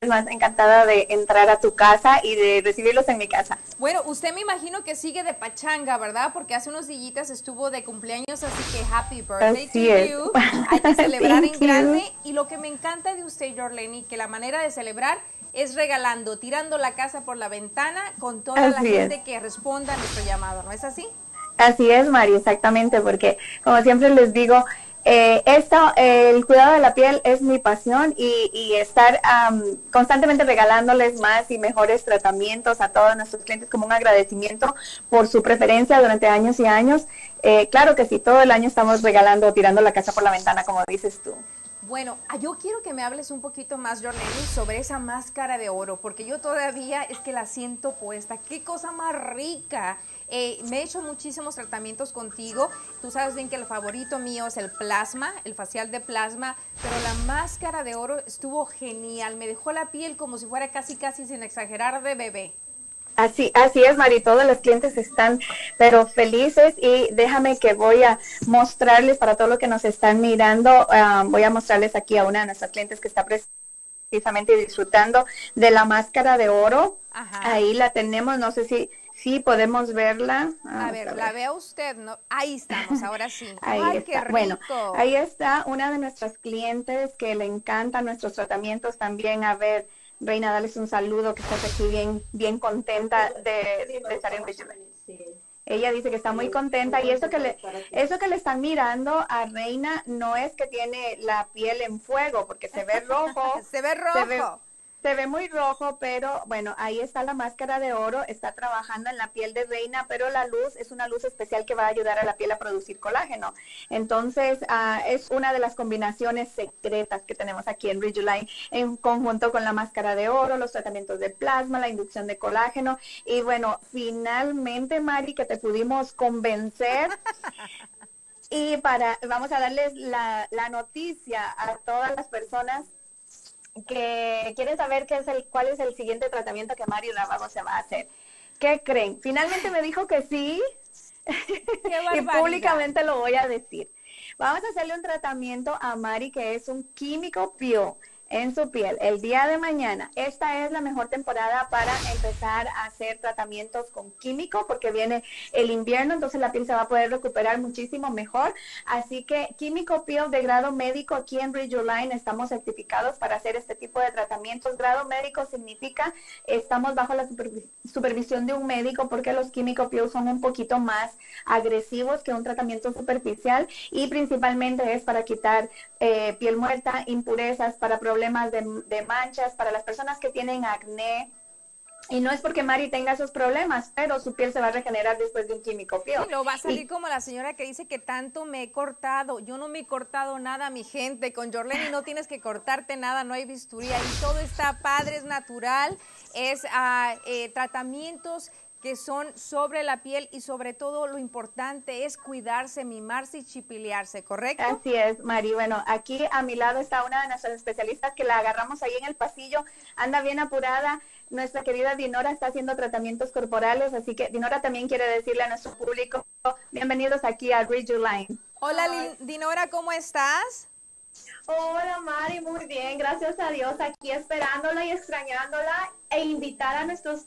más encantada de entrar a tu casa y de recibirlos en mi casa. Bueno, usted me imagino que sigue de pachanga, ¿verdad? Porque hace unos días estuvo de cumpleaños, así que happy birthday Así to es. you. Hay que celebrar en Thank grande. you. Y lo que me encanta de usted, Jorleni, que la manera de celebrar es regalando, tirando la casa por la ventana con toda la Así gente es. que responda a nuestro llamado, ¿no es así? Así es, Mari, exactamente, porque como siempre les digo, el cuidado de la piel es mi pasión y estar constantemente regalándoles más y mejores tratamientos a todos nuestros clientes como un agradecimiento por su preferencia durante años y años. Claro que sí, todo el año estamos regalando, tirando la casa por la ventana, como dices tú. Bueno, yo quiero que me hables un poquito más, Jorleni, sobre esa máscara de oro, porque yo todavía es que la siento puesta. ¡Qué cosa más rica! Me he hecho muchísimos tratamientos contigo. Tú sabes bien que el favorito mío es el plasma, el facial de plasma, pero la máscara de oro estuvo genial. Me dejó la piel como si fuera casi, sin exagerar, de bebé. Así es, Mari, todos los clientes están pero felices y déjame que voy a mostrarles para todos los que nos están mirando, voy a mostrarles aquí a una de nuestras clientes que está precisamente disfrutando de la máscara de oro. Ajá. Ahí la tenemos, no sé si podemos verla. A ver, la vea usted, ¿no? Ahí estamos, ahora sí. Ahí ¡Ay, está. qué rico! Bueno, ahí está una de nuestras clientes que le encantan nuestros tratamientos también. A ver, Reina, dales un saludo, que estás aquí bien contenta de estar en Bridgeland. Ella dice que está muy contenta y eso que le están mirando a Reina no es que tiene la piel en fuego, porque se ve rojo. Se ve rojo. Se ve muy rojo, pero bueno, ahí está la máscara de oro, está trabajando en la piel de Reina, pero la luz es una luz especial que va a ayudar a la piel a producir colágeno. Entonces, es una de las combinaciones secretas que tenemos aquí en Rejuline, en conjunto con la máscara de oro, los tratamientos de plasma, la inducción de colágeno. Y bueno, finalmente, Mari, que te pudimos convencer. Y vamos a darles la noticia a todas las personas que quieren saber cuál es el siguiente tratamiento que Mary Rabago se va a hacer. ¿Qué creen? Finalmente me dijo que sí y públicamente lo voy a decir. Vamos a hacerle un tratamiento a Mari que es un químico peel en su piel el día de mañana. Esta es la mejor temporada para empezar a hacer tratamientos con químico porque viene el invierno, entonces la piel se va a poder recuperar muchísimo mejor. Así que químico peel de grado médico aquí en Rejuline estamos certificados para hacer este tipo de tratamientos. Grado médico significa estamos bajo la supervisión de un médico porque los químico peel son un poquito más agresivos que un tratamiento superficial y principalmente es para quitar piel muerta, impurezas, para problemas de manchas, para las personas que tienen acné. Y no es porque Mari tenga esos problemas, pero su piel se va a regenerar después de un químico peel. Sí, no va a salir como la señora que dice que tanto me he cortado. Yo no me he cortado nada, mi gente. Con Jorleni no tienes que cortarte nada, no hay bisturí. Ahí todo está padre, es natural. Es tratamientos que son sobre la piel y sobre todo lo importante es cuidarse, mimarse y chipilearse, ¿correcto? Así es, Mari. Bueno, aquí a mi lado está una de nuestras especialistas que la agarramos ahí en el pasillo, anda bien apurada. Nuestra querida Dinora está haciendo tratamientos corporales, así que Dinora también quiere decirle a nuestro público, bienvenidos aquí a Rejuline. Hola, Dinora, ¿cómo estás? Hola Mari, muy bien, gracias a Dios, aquí esperándola y extrañándola e invitar a nuestros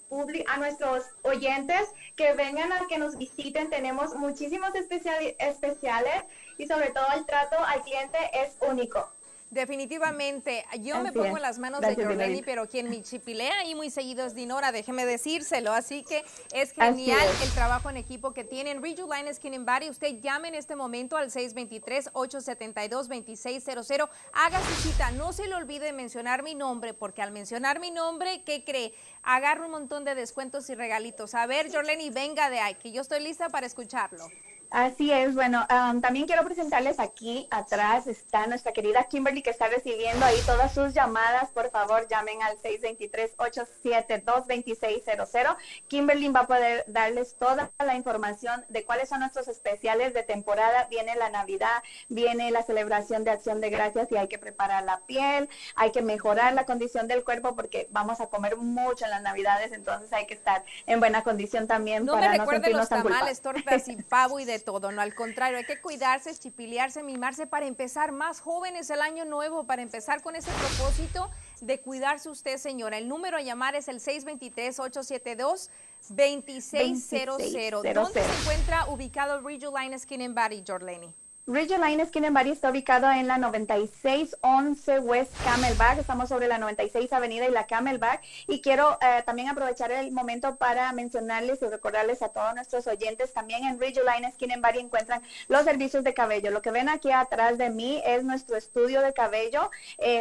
oyentes que vengan a que nos visiten. Tenemos muchísimos especiales y sobre todo el trato al cliente es único. Definitivamente, yo me pongo en las manos de Jorleni, pero quien me chipilea ahí muy seguido es Dinora, déjeme decírselo, así que es genial el trabajo en equipo que tienen. Rejuline Skin and Body, usted llame en este momento al 623-872-2600, haga su cita, no se le olvide mencionar mi nombre, porque al mencionar mi nombre, ¿qué cree? Agarra un montón de descuentos y regalitos. A ver, Jorleni, venga de ahí, que yo estoy lista para escucharlo. Así es, bueno, también quiero presentarles aquí atrás está nuestra querida Kimberly que está recibiendo ahí todas sus llamadas. Por favor, llamen al 623-872-2600. Kimberly va a poder darles toda la información de cuáles son nuestros especiales de temporada. Viene la Navidad, viene la celebración de Acción de Gracias y hay que preparar la piel, hay que mejorar la condición del cuerpo porque vamos a comer mucho en las Navidades, entonces hay que estar en buena condición también para no sentirnos tan culpables. No me recuerden los tamales, tortas y pavo y de todo, no, al contrario, hay que cuidarse, chipilearse, mimarse para empezar más jóvenes el año nuevo, para empezar con ese propósito de cuidarse usted, señora. El número a llamar es el 623-872-2600. ¿Dónde se encuentra ubicado Ridgeline Skin and Body, Jorleni? Ridgeline Skin and Body está ubicado en la 9611 West Camelback. Estamos sobre la 96 Avenida y la Camelback. Y quiero también aprovechar el momento para mencionarles y recordarles a todos nuestros oyentes, también en Ridgeline Skin and Body encuentran los servicios de cabello. Lo que ven aquí atrás de mí es nuestro estudio de cabello.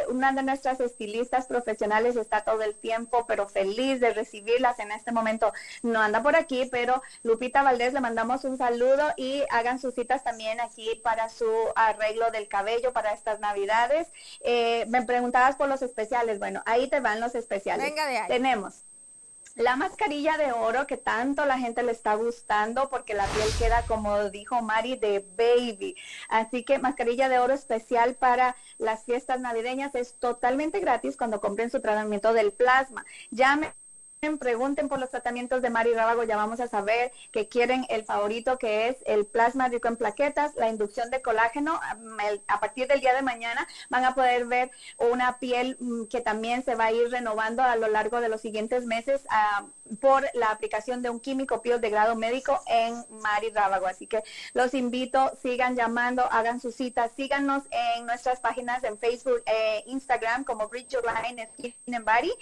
Una de nuestras estilistas profesionales está todo el tiempo, pero feliz de recibirlas. En este momento no anda por aquí, pero Lupita Valdés, le mandamos un saludo y hagan sus citas también aquí para su arreglo del cabello para estas navidades. Me preguntabas por los especiales. Bueno, ahí te van los especiales. Venga de ahí. Tenemos la mascarilla de oro que tanto la gente le está gustando porque la piel queda, como dijo Mari, de baby. Así que mascarilla de oro especial para las fiestas navideñas, es totalmente gratis cuando compren su tratamiento del plasma. Pregunten por los tratamientos de Mary Rabago, ya vamos a saber que quieren el favorito, que es el plasma rico en plaquetas, la inducción de colágeno. A partir del día de mañana van a poder ver una piel que también se va a ir renovando a lo largo de los siguientes meses por la aplicación de un químico piel de grado médico en Mary Rabago. Así que los invito, sigan llamando, hagan sus citas, síganos en nuestras páginas en Facebook e Instagram como Ridgeline Skin and Body.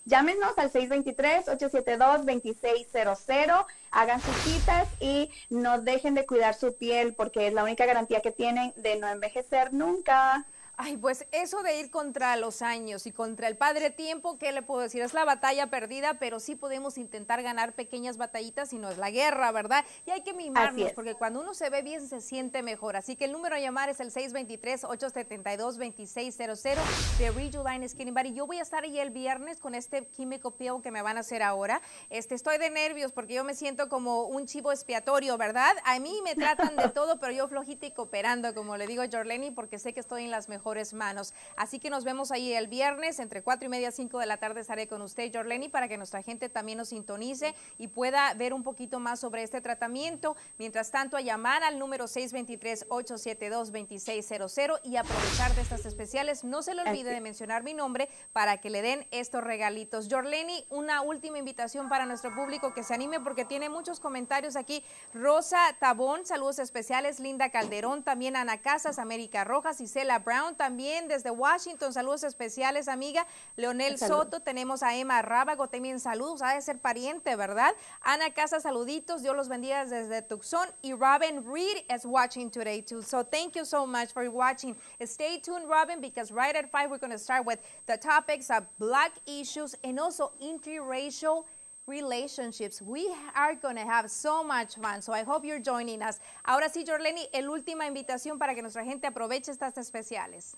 Llámenos al 623-872-2600, hagan sus citas y no dejen de cuidar su piel porque es la única garantía que tienen de no envejecer nunca. Ay, pues eso de ir contra los años y contra el padre tiempo, ¿qué le puedo decir? Es la batalla perdida, pero sí podemos intentar ganar pequeñas batallitas y no es la guerra, ¿verdad? Y hay que mimarnos, porque cuando uno se ve bien se siente mejor. Así que el número a llamar es el 623-872-2600 de Ridgeline Skin and Body. Yo voy a estar ahí el viernes con este químico peel que me van a hacer ahora. Estoy de nervios porque yo me siento como un chivo expiatorio, ¿verdad? A mí me tratan de todo, pero yo flojita y cooperando, como le digo a Jorleni, porque sé que estoy en las mejores manos. Así que nos vemos ahí el viernes, entre 4:30 y 5 de la tarde estaré con usted, Jorleni, para que nuestra gente también nos sintonice y pueda ver un poquito más sobre este tratamiento. Mientras tanto, a llamar al número 623-872-2600 y aprovechar de estas especiales. No se le olvide de mencionar mi nombre para que le den estos regalitos. Jorleni, una última invitación para nuestro público que se anime porque tiene muchos comentarios aquí. Rosa Tabón, saludos especiales. Linda Calderón, también Ana Casas, América Rojas, Isela Brown, también desde Washington, saludos especiales, amiga. Leonel Soto, tenemos a Emma Rábago, también saludos, ha de ser pariente, ¿verdad? Ana Casa, saluditos, Dios los bendiga desde Tucson, y Robin Reed is watching today too, so thank you so much for watching. Stay tuned, Robin, because right at 5 we're going to start with the topics of Black issues and also interracial relationships. We are going to have so much fun, so I hope you're joining us. Ahora sí, Jorleni, la última invitación para que nuestra gente aproveche estas especiales.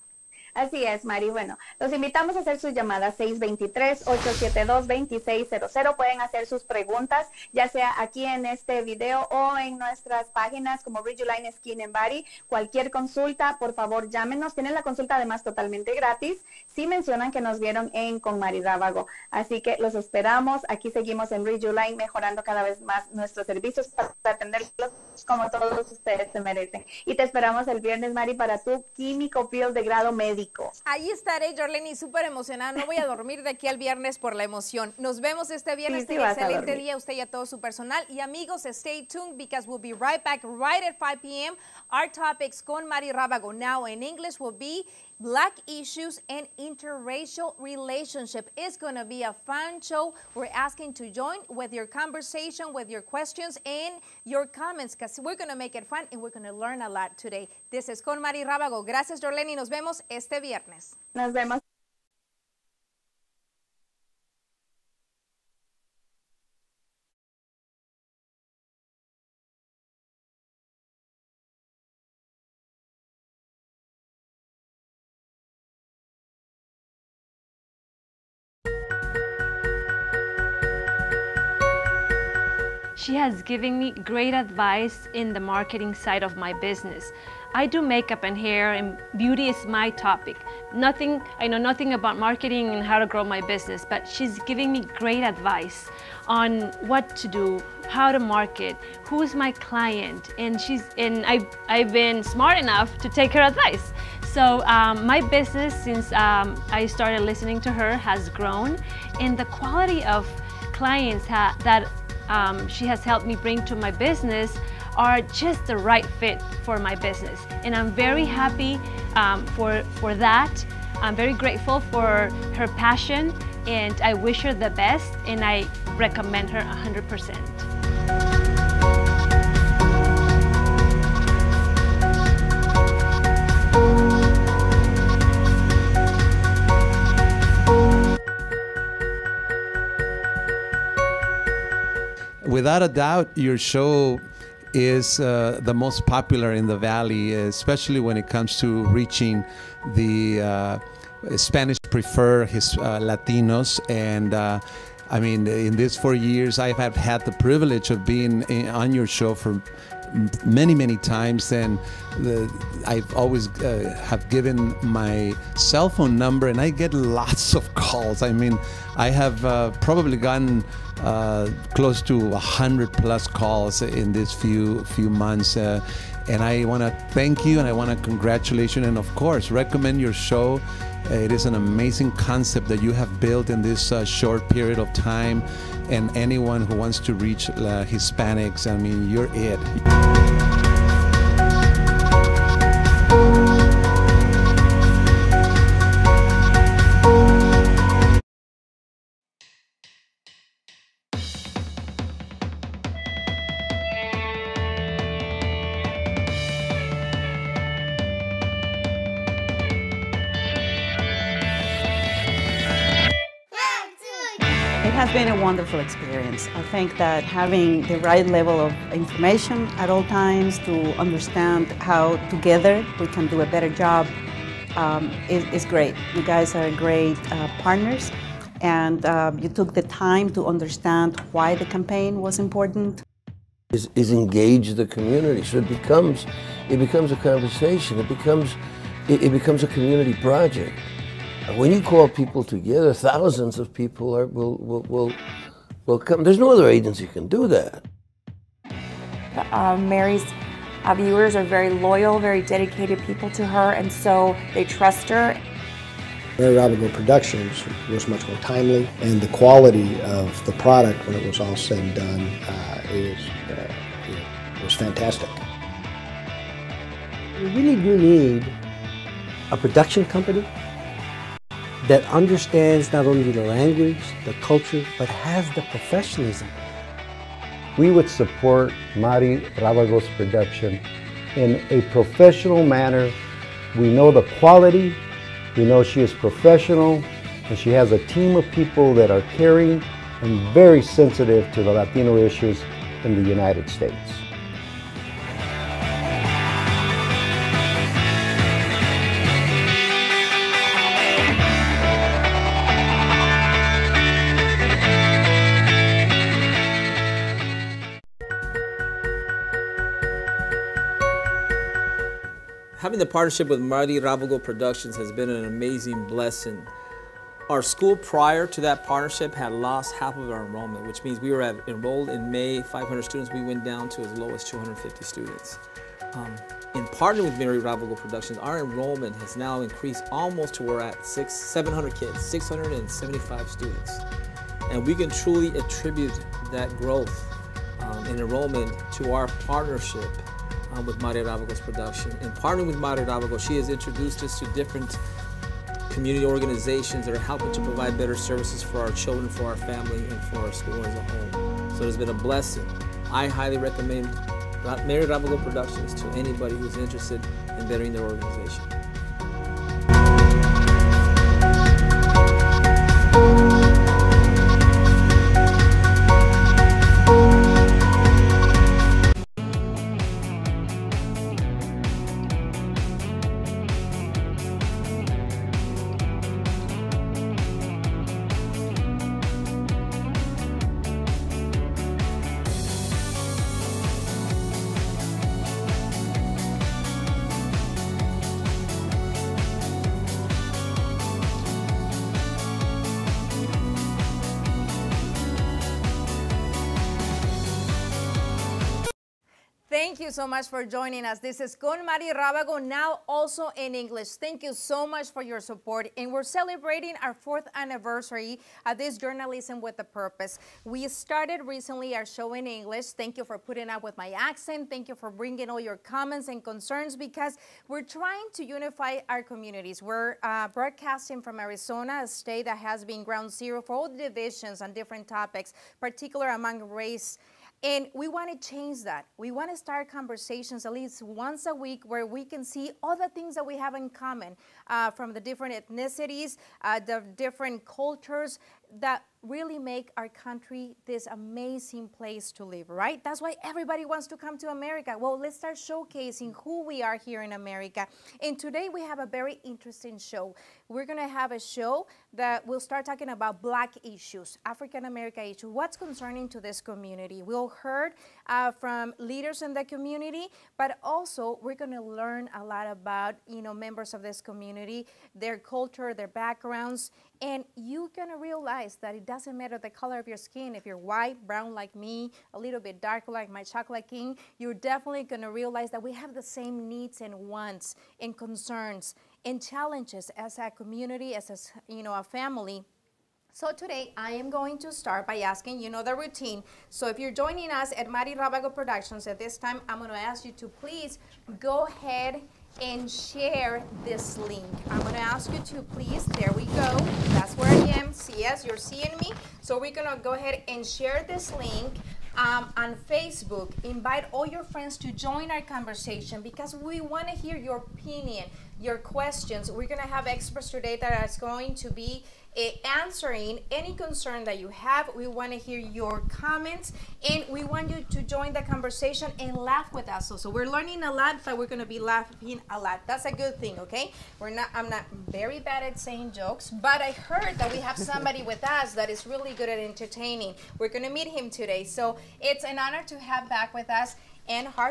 Así es, Mari. Bueno, los invitamos a hacer sus llamadas 623-872-2600. Pueden hacer sus preguntas, ya sea aquí en este video o en nuestras páginas como Ridgeline Skin and Body. Cualquier consulta, por favor, llámenos. Tienen la consulta además totalmente gratis si mencionan que nos vieron en con Mary Rabago. Así que los esperamos. Aquí seguimos en Ridgeline mejorando cada vez más nuestros servicios para atenderlos como todos ustedes se merecen. Y te esperamos el viernes, Mari, para tu químico peel de grado médico. Ahí estaré, Jorleni, súper emocionada. No voy a dormir de aquí al viernes por la emoción. Nos vemos este viernes. Sí, excelente día a usted y a todo su personal. Y amigos, stay tuned because we'll be right back right at 5 p.m. Our topics con Mary Rabago now in English will be Black issues and interracial relationship. It's going to be a fun show. We're asking to join with your conversation, with your questions and your comments, because we're going to make it fun and we're going to learn a lot today. This is con Mary Rabago. Gracias, Jorleni. Nos vemos este viernes. Nos vemos. She has given me great advice in the marketing side of my business. I do makeup and hair, and beauty is my topic. I know nothing about marketing and how to grow my business, but she's giving me great advice on what to do, how to market, who's my client, and I've been smart enough to take her advice. So my business, since I started listening to her, has grown, and the quality of clients that she has helped me bring to my business are just the right fit for my business. And I'm very happy for that. I'm very grateful for her passion, and I wish her the best, and I recommend her 100%. Without a doubt, your show is the most popular in the Valley, especially when it comes to reaching the Spanish prefer Latinos. And I mean, in these 4 years, I have had the privilege of being on your show for many times, and I've always have given my cell phone number, and I get lots of calls. I mean, I have probably gotten close to 100+ calls in these few months, and I want to thank you, and I want to congratulate you, and of course recommend your show. It is an amazing concept that you have built in this short period of time, and anyone who wants to reach Hispanics, I mean, you're it. It has been a wonderful experience. I think that having the right level of information at all times to understand how together we can do a better job is great. You guys are great partners, and you took the time to understand why the campaign was important. Is engage the community, so it becomes a conversation. It becomes a community project. When you call people together, thousands of people will come. There's no other agency can do that. Mary's viewers are very loyal, very dedicated people to her, and so they trust her. Mary Rabago Productions was much more timely, and the quality of the product when it was all said and done was fantastic. We really do need a production company that understands not only the language, the culture, but has the professionalism. We would support Mary Rabago's production in a professional manner. We know the quality, we know she is professional, and she has a team of people that are caring and very sensitive to the Latino issues in the United States. Having the partnership with Mary Rabago Productions has been an amazing blessing. Our school prior to that partnership had lost half of our enrollment, which means we were enrolled in May 500 students. We went down to as low as 250 students. In partnering with Mary Rabago Productions, our enrollment has now increased almost to where we're at 700 kids, 675 students. And we can truly attribute that growth in enrollment to our partnership with Mary Rabago's production. In partnering with Mary Rabago, she has introduced us to different community organizations that are helping to provide better services for our children, for our family, and for our school as a whole. So it's been a blessing. I highly recommend Mary Rabago Productions to anybody who's interested in bettering their organization. Thank you so much for joining us. This is Con Mary Rabago, now also in English. Thank you so much for your support. And we're celebrating our 4th anniversary of this Journalism with a Purpose. We started recently our show in English. Thank you for putting up with my accent. Thank you for bringing all your comments and concerns, because we're trying to unify our communities. We're broadcasting from Arizona, a state that has been ground zero for all the divisions on different topics, particularly among race. And we want to change that. We want to start conversations at least once a week where we can see all the things that we have in common from the different ethnicities, the different cultures that really make our country this amazing place to live, right? That's why everybody wants to come to America. Well, let's start showcasing who we are here in America. And today we have a very interesting show. We're going to have a show that will start talking about Black issues, African American issues, what's concerning to this community. We'll heard from leaders in the community, but also we're going to learn a lot about, members of this community, their culture, their backgrounds, and you're going to realize that it doesn't matter the color of your skin. If you're white, brown like me, a little bit darker like my chocolate king, you're definitely going to realize that we have the same needs and wants and concerns and challenges as a community, as a family. So today I am going to start by asking, the routine. So if you're joining us at Mary Rabago Productions at this time, I'm going to ask you to please go ahead and share this link. I'm going to ask you to please, there we go, that's where I am. Yes, you're seeing me. So we're going to go ahead and share this link on Facebook. Invite all your friends to join our conversation, because we want to hear your opinion, your questions. We're going to have experts today that is going to be answering any concern that you have. We want to hear your comments, and we want you to join the conversation and laugh with us. So we're learning a lot, but we're going to be laughing a lot. That's a good thing, okay? I'm not very bad at saying jokes, but I heard that we have somebody with us that is really good at entertaining. We're going to meet him today. So it's an honor to have back with us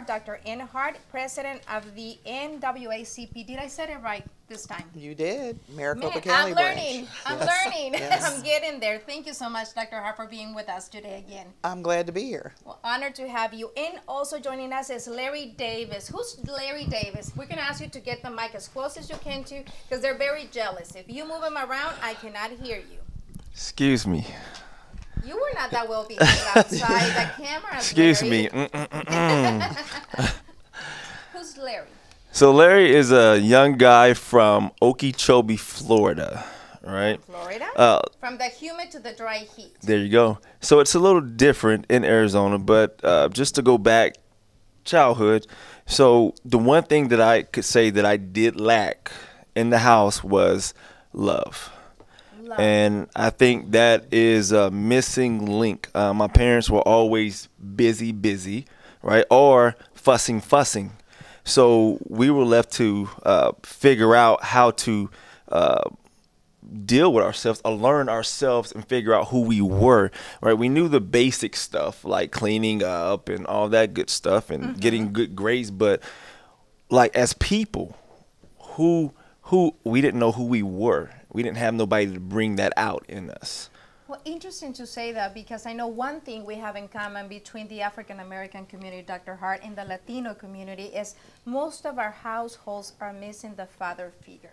Dr. N. Hart, president of the NAACP. Did I say it right this time? You did. Maricopa County branch. I'm learning. Yes. I'm getting there. Thank you so much, Dr. Hart, for being with us today again. I'm glad to be here. Well, honored to have you. And also joining us is Larry Davis. Who's Larry Davis? We're going to ask you to get the mic as close as you can to, because they're very jealous. If you move them around, I cannot hear you. Excuse me. You were not that well behaved outside the camera. Excuse Larry. me. Who's Larry? So Larry is a young guy from Okeechobee, Florida, right? Florida? From the humid to the dry heat. There you go. So it's a little different in Arizona, but just to go back, childhood. So the one thing that I could say that I did lack in the house was love. And I think that is a missing link. My parents were always busy, right? Or fussing. So we were left to figure out how to deal with ourselves, learn ourselves, and figure out who we were, right? We knew the basic stuff like cleaning up and all that good stuff and getting good grades. But like as people, who we didn't know who we were. We didn't have nobody to bring that out in us. Well, interesting to say that, because I know one thing we have in common between the African American community, Dr. Hart, and the Latino community is most of our households are missing the father figure.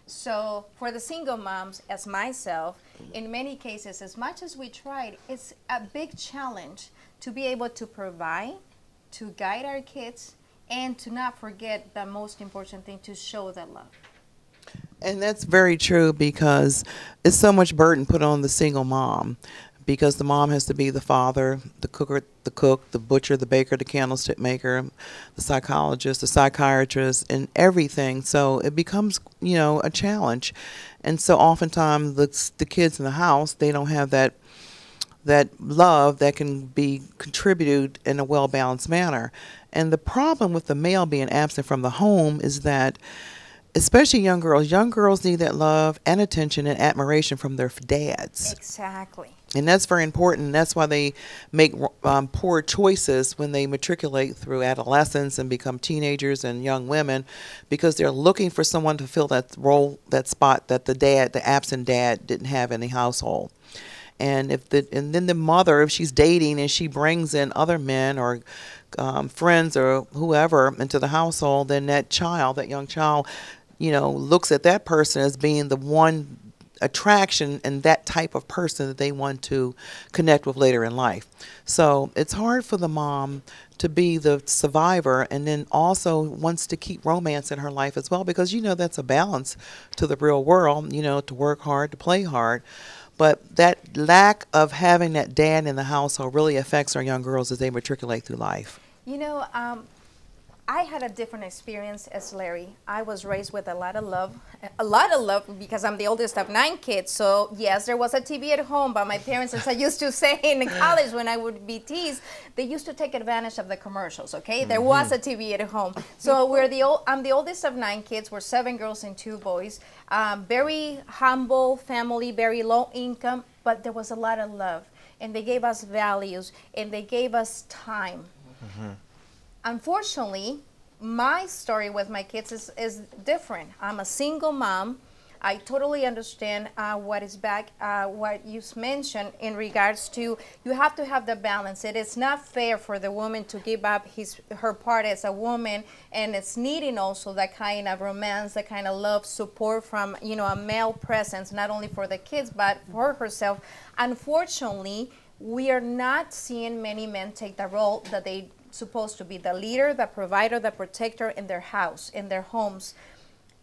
So for the single moms, as myself, in many cases, as much as we tried, it's a big challenge to be able to provide, to guide our kids, and to not forget the most important thing, to show the love. And that's very true, because it's so much burden put on the single mom, because the mom has to be the father, the cook, the butcher, the baker, the candlestick maker, the psychologist, the psychiatrist, and everything. So it becomes, a challenge. And so oftentimes the kids in the house, they don't have that love that can be contributed in a well-balanced manner. And the problem with the male being absent from the home is that, especially young girls need that love and attention and admiration from their dads. Exactly. And that's very important. That's why they make poor choices when they matriculate through adolescence and become teenagers and young women, because they're looking for someone to fill that role, that spot that the absent dad didn't have in the household. And then the mother, if she's dating and she brings in other men or friends or whoever into the household, then that young child, looks at that person as being the one attraction and that type of person that they want to connect with later in life. So it's hard for the mom to be the survivor and then also wants to keep romance in her life as well, because that's a balance to the real world, to work hard, to play hard. But that lack of having that dad in the household really affects our young girls as they matriculate through life. I had a different experience as Larry. I was raised with a lot of love because I'm the oldest of 9 kids. So yes, there was a TV at home, but my parents, as I used to say in college when I would be teased, they used to take advantage of the commercials, okay? There was a TV at home. So I'm the oldest of 9 kids. We're 7 girls and 2 boys. Very humble family, very low income, but there was a lot of love. And they gave us values, and they gave us time. Unfortunately, my story with my kids is different. I'm a single mom. I totally understand what you mentioned in regards to you have to have the balance. It is not fair for the woman to give up her part as a woman, and it's needing also that kind of romance, that kind of love, support from a male presence, not only for the kids but for herself. Unfortunately, we are not seeing many men take the role that they supposed to be, the leader, the provider, the protector in their house, in their homes.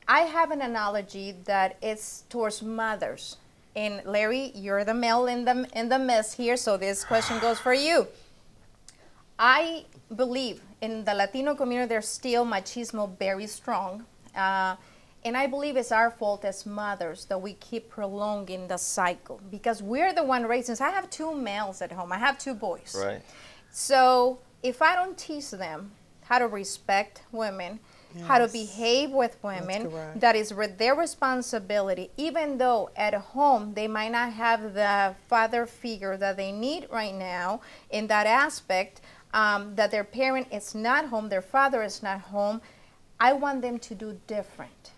I have an analogy that is towards mothers. And Larry, you're the male in the mess here, so this question goes for you. I believe in the Latino community there's still machismo very strong. And I believe it's our fault as mothers that we keep prolonging the cycle because we're the one raising. I have 2 males at home. I have 2 boys. Right. So if I don't teach them how to respect women, how to behave with women, that is their responsibility, even though at home they might not have the father figure that they need right now in that aspect, that their parent is not home, their father is not home, I want them to do different.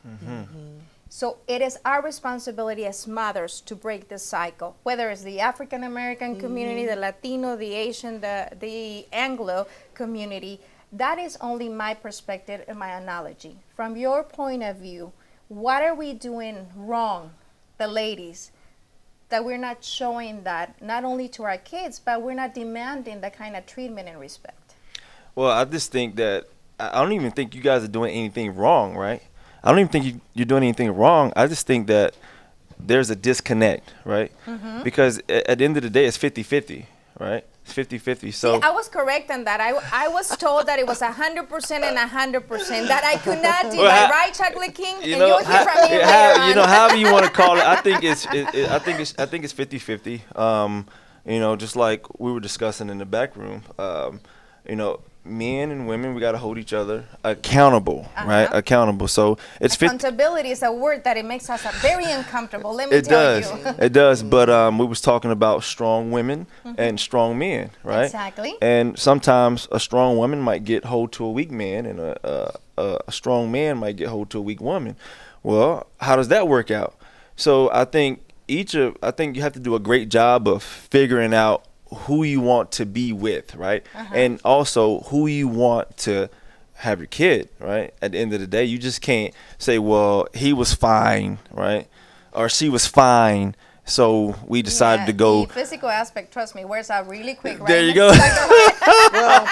So it is our responsibility as mothers to break this cycle, whether it's the African American community, the Latino, the Asian, the Anglo community. That is only my perspective and my analogy. From your point of view, what are we doing wrong, the ladies, that we're not showing that not only to our kids, but we're not demanding that kind of treatment and respect? Well, I just think that I don't even think you guys are doing anything wrong, right? I don't even think you're doing anything wrong. I just think that there's a disconnect, right? Because at the end of the day, it's 50-50, right? It's 50-50. So see, I was correct on that. I was told that it was 100% and 100%, that I could not do my right, Chocolate King, and you'll hear from me later on. However you want to call it, I think it's 50-50. Just like we were discussing in the back room, men and women, we got to hold each other accountable, right? Accountable. So it's accountability is a word that it makes us very uncomfortable. Let me tell you. It does. But we was talking about strong women and strong men, right? Exactly. And sometimes a strong woman might get hold to a weak man, and a strong man might get hold to a weak woman. Well, how does that work out? So I think you have to do a great job of figuring out who you want to be with, right? And also who you want to have your kid, right? At the end of the day, you just can't say, well, he was fine, right? Or she was fine, so we decided to go. The physical aspect, trust me, wears out really quick, right? There you go. Well,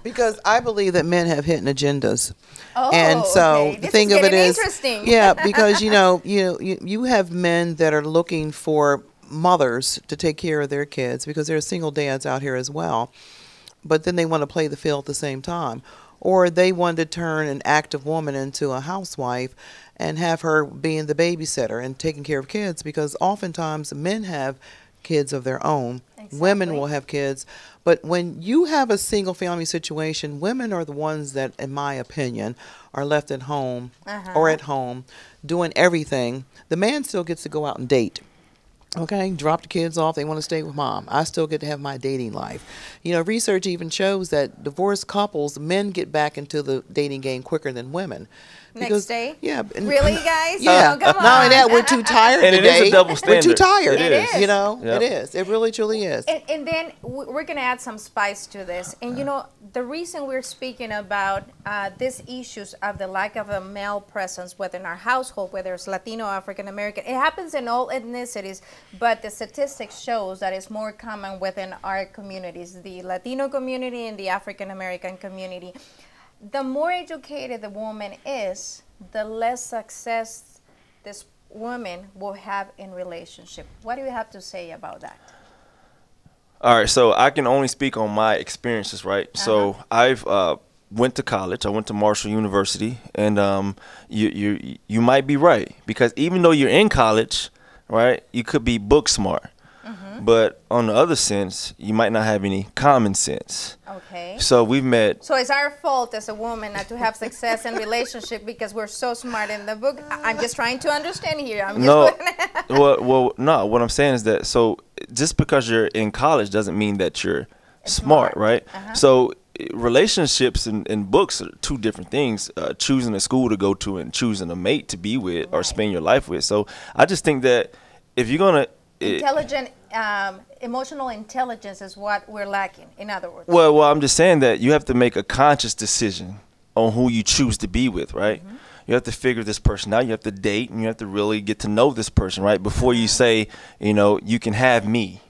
because I believe that men have hidden agendas. And so okay. The thing of it is, interesting. yeah, because you have men that are looking for mothers to take care of their kids, because there are single dads out here as well, but then they want to play the field at the same time, or they want to turn an active woman into a housewife and have her being the babysitter and taking care of kids, because oftentimes men have kids of their own. Women will have kids, but when you have a single family situation, women are the ones that, in my opinion, are left at home or at home doing everything. The man still gets to go out and date. Okay, drop the kids off. They want to stay with mom. I still get to have my dating life. Research even shows that divorced couples, men get back into the dating game quicker than women, Next day? Yeah. Really, guys? Yeah. Oh, come Not only that, on. we're too tired And today. it is a double We're standard. too tired. It is. You know, Yep. it is. It really, truly is. And then we're going to add some spice to this. And, you know, the reason we're speaking about these issues of the lack of a male presence within our household, whether it's Latino, African American, it happens in all ethnicities, but the statistics shows that it's more common within our communities, the Latino community and the African American community. The more educated the woman is, the less success this woman will have in relationship. What do you have to say about that? All right, so I can only speak on my experiences, right? So I've went to college. I went to Marshall University, and you might be right, because even though you're in college, right, you could be book smart. But on the other sense, you might not have any common sense. Okay. So we've met. So it's our fault as a woman not to have success in relationship because we're so smart in the book. I'm just trying to understand here. I'm just No. What I'm saying is that, so just because you're in college doesn't mean that you're smart, right? So relationships and books are two different things. Choosing a school to go to and choosing a mate to be with or spend your life with. So I just think that if you're gonna emotional intelligence is what we're lacking, in other words. Well, I'm just saying that you have to make a conscious decision on who you choose to be with, right? You have to figure this person out. You have to date, and you have to really get to know this person, right? Before you say, you know, you can have me.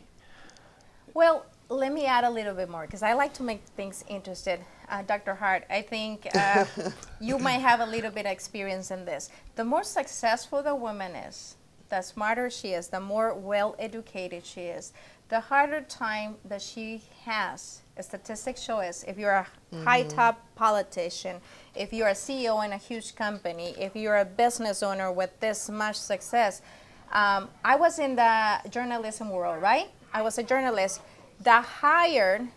Well, let me add a little bit more, because I like to make things interesting. Dr. Hart, I think you might have a little bit of experience in this. The more successful the woman is, the smarter she is, the more well-educated she is, the harder time that she has. Statistics show us if you're a high top politician, if you're a CEO in a huge company, if you're a business owner with this much success. I was in the journalism world, right? I was a journalist. The higher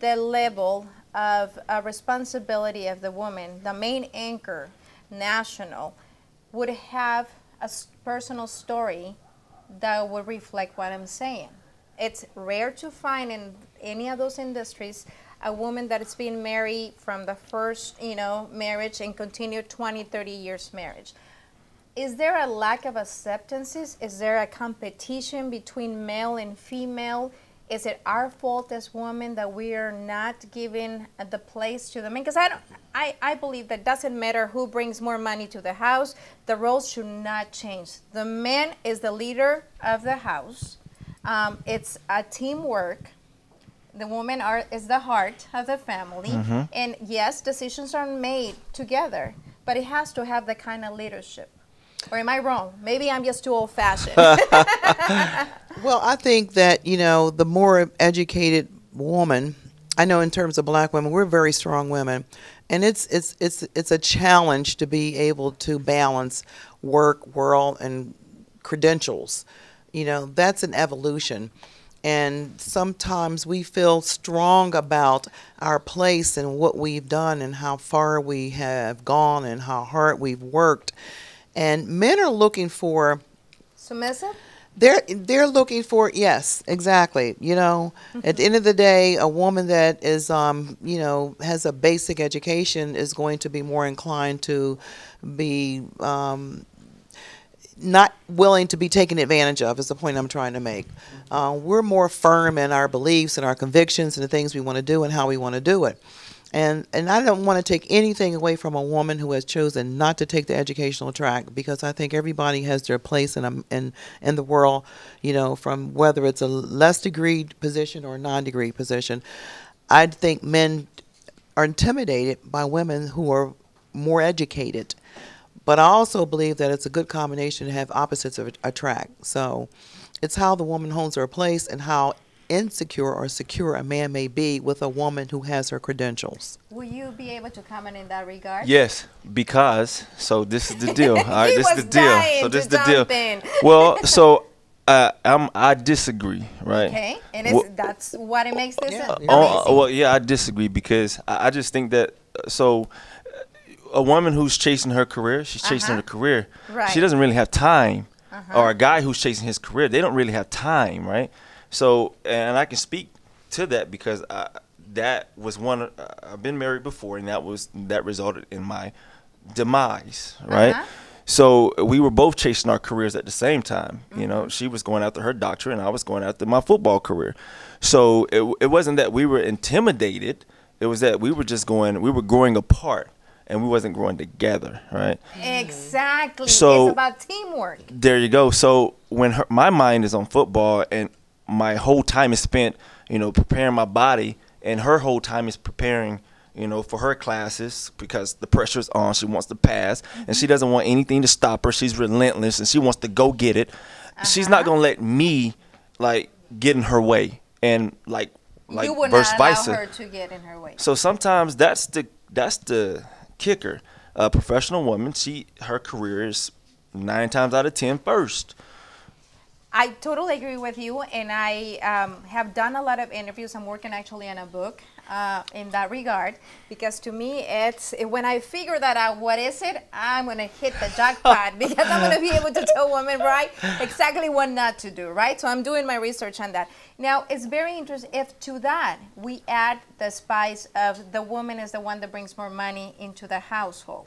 the level of responsibility of the woman, the main anchor, national, would have a personal story that would reflect what I'm saying. It's rare to find in any of those industries a woman that is being married from the first, marriage and continue 20, 30 years marriage. Is there a lack of acceptances? Is there a competition between male and female? Is it our fault as women that we are not giving the place to the men? Because I believe that doesn't matter who brings more money to the house. The roles should not change. The man is the leader of the house. It's a teamwork. The woman is the heart of the family. And yes, decisions are made together, but it has to have the kind of leadership. Or am I wrong? Maybe I'm just too old-fashioned. Well, I think that, the more educated woman, I know in terms of black women, we're very strong women. And it's a challenge to be able to balance work, world, and credentials. That's an evolution. And sometimes we feel strong about our place and what we've done and how far we have gone and how hard we've worked. And men are looking for submissive. They're looking for, yes, exactly. At the end of the day, a woman that is, has a basic education is going to be more inclined to be not willing to be taken advantage of, is the point I'm trying to make. We're more firm in our beliefs and our convictions and the things we want to do and how we want to do it. And I don't want to take anything away from a woman who has chosen not to take the educational track, because I think everybody has their place in the world, from whether it's a less degreed position or a non-degree position. I think men are intimidated by women who are more educated. But I also believe that it's a good combination to have opposites attract. So it's how the woman holds her place and how insecure or secure a man may be with a woman who has her credentials. Will you be able to comment in that regard? Yes, because this is the deal. All right, this is the deal. So this is the deal. Well, so I disagree, right? Okay, and that's what it makes this amazing. Well, yeah, I disagree because I just think that a woman who's chasing her career, she's chasing her career. Right. She doesn't really have time. Or a guy who's chasing his career, they don't really have time, right? So, and I can speak to that because that was one. I've been married before, and that resulted in my demise, right? So we were both chasing our careers at the same time. You know, she was going after her doctorate, and I was going after my football career. So it wasn't that we were intimidated. It was that we were growing apart, and we wasn't growing together, right? Exactly. So it's about teamwork. There you go. So when my mind is on football, and my whole time is spent, you know, preparing my body, and her whole time is preparing, you know, for her classes, because the pressure's on. She wants to pass, and she doesn't want anything to stop her. She's relentless, and she wants to go get it. She's not gonna let me like get in her way, and like you would verse not allow versa. her to get in her way. So sometimes that's the kicker. A professional woman, her career is 9 times out of 10 first. I totally agree with you, and I have done a lot of interviews. I'm working actually on a book in that regard, because to me, it's when I figure that out, what is it? I'm going to hit the jackpot, because I'm going to be able to tell women, right, exactly what not to do, right? So I'm doing my research on that. Now, it's very interesting if to that we add the spice of the woman is the one that brings more money into the household.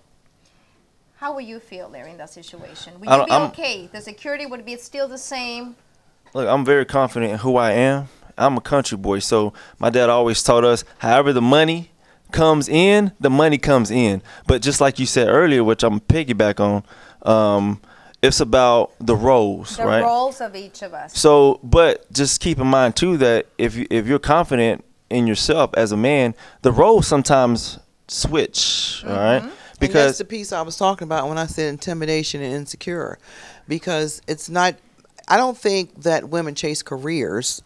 How would you feel there in that situation? Would you be okay? The security would be still the same? Look, I'm very confident in who I am. I'm a country boy, so my dad always taught us, however the money comes in, the money comes in. But just like you said earlier, which I'm piggyback on, it's about the roles, right? The roles of each of us. So, but just keep in mind too that if you're confident in yourself as a man, the roles sometimes switch, all right? Because and that's the piece I was talking about when I said intimidation and insecure, because it's not. I don't think that women chase careers.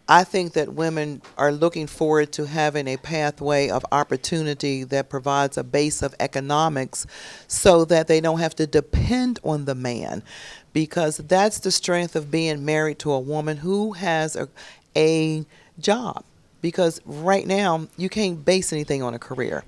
I think that women are looking forward to having a pathway of opportunity that provides a base of economics, so that they don't have to depend on the man, because that's the strength of being married to a woman who has a job. Because right now you can't base anything on a career.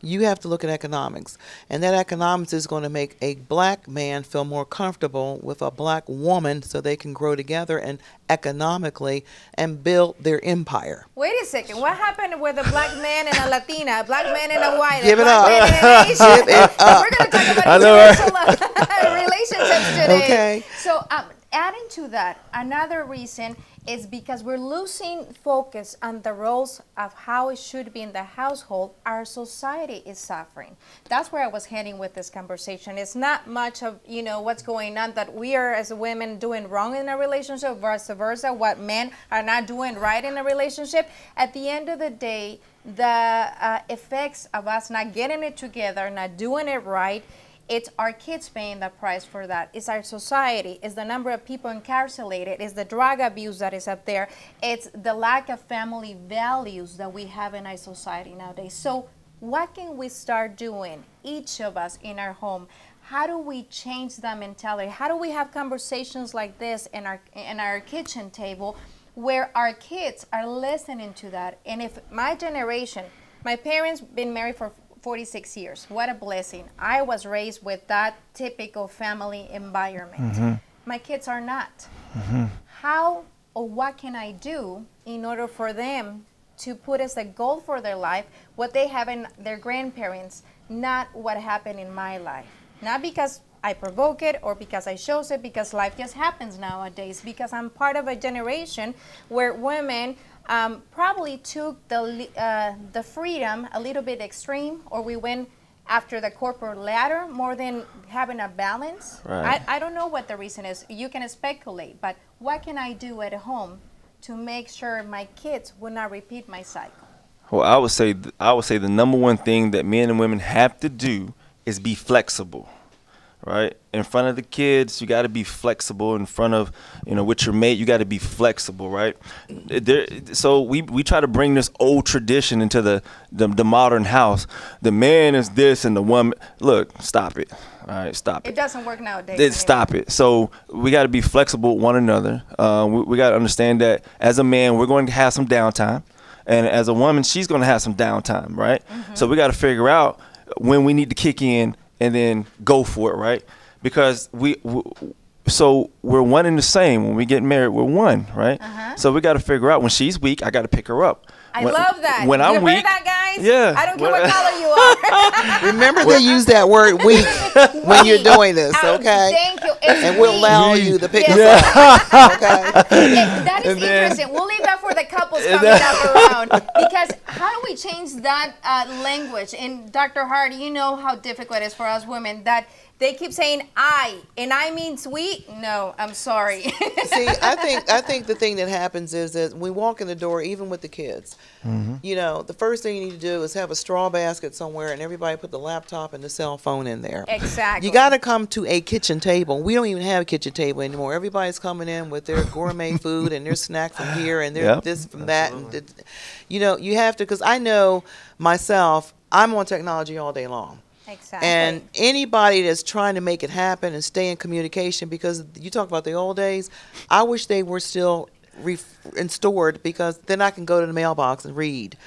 You have to look at economics, and that economics is going to make a black man feel more comfortable with a black woman, so they can grow together and economically and build their empire. Wait a second. What happened with a black man and a Latina, a black man and a white, Give a it black up. man and an Asian? Give it up. We're going to talk about interracial relationships today. Okay. So adding to that, another reason is because we're losing focus on the roles of how it should be in the household. Our society is suffering. That's where I was heading with this conversation. It's not much of, you know, what's going on that we are as women doing wrong in a relationship, vice versa, what men are not doing right in a relationship. At the end of the day, the effects of us not getting it together, not doing it right, it's our kids paying the price for that. It's our society. It's the number of people incarcerated. It's the drug abuse that is up there. It's the lack of family values that we have in our society nowadays. So what can we start doing, each of us in our home? How do we change that mentality? How do we have conversations like this in our kitchen table, where our kids are listening to that? And if my generation, my parents been married for 46 years. What a blessing. I was raised with that typical family environment. My kids are not. How or what can I do in order for them to put as a goal for their life what they have in their grandparents, not what happened in my life? Not because I provoke it or because I chose it, because life just happens nowadays, because I'm part of a generation where women probably took the freedom a little bit extreme, or we went after the corporate ladder more than having a balance. Right. I don't know what the reason is. You can speculate, but what can I do at home to make sure my kids will not repeat my cycle? Well, I would say the number one thing that men and women have to do is be flexible. Right? In front of the kids, you got to be flexible. In front of, you know, with your mate, you got to be flexible, right? So we try to bring this old tradition into the modern house. The man is this and the woman, look, stop it. All right, stop it. It doesn't work nowadays. Stop it. So we got to be flexible with one another. We got to understand that as a man, we're going to have some downtime. And as a woman, she's going to have some downtime, right? So we got to figure out when we need to kick in and then go for it, right? Because so we're one and the same. When we get married, we're one, right? So we got to figure out when she's weak, I got to pick her up. I love that. When I'm weak, heard that, guys? yeah. I don't care what color you are. Remember to use that word weak when you're doing this, okay? Thank you. And we'll allow you to pick us up, okay? That is interesting. We'll leave that for the couples coming up around. Because how do we change that language? And Dr. Hart, you know how difficult it is for us women that they keep saying I, and I means we. No, I'm sorry. See, I think the thing that happens is that we walk in the door, even with the kids. You know, the first thing you need to do is have a straw basket somewhere, and everybody put the laptop and the cell phone in there. Exactly. You got to come to a kitchen table. We don't even have a kitchen table anymore. Everybody's coming in with their gourmet food and their snack from here and their this from that. And you know, you have to, because I know myself, I'm on technology all day long. Exactly. And anybody that's trying to make it happen and stay in communication, because you talk about the old days, I wish they were still stored, because then I can go to the mailbox and read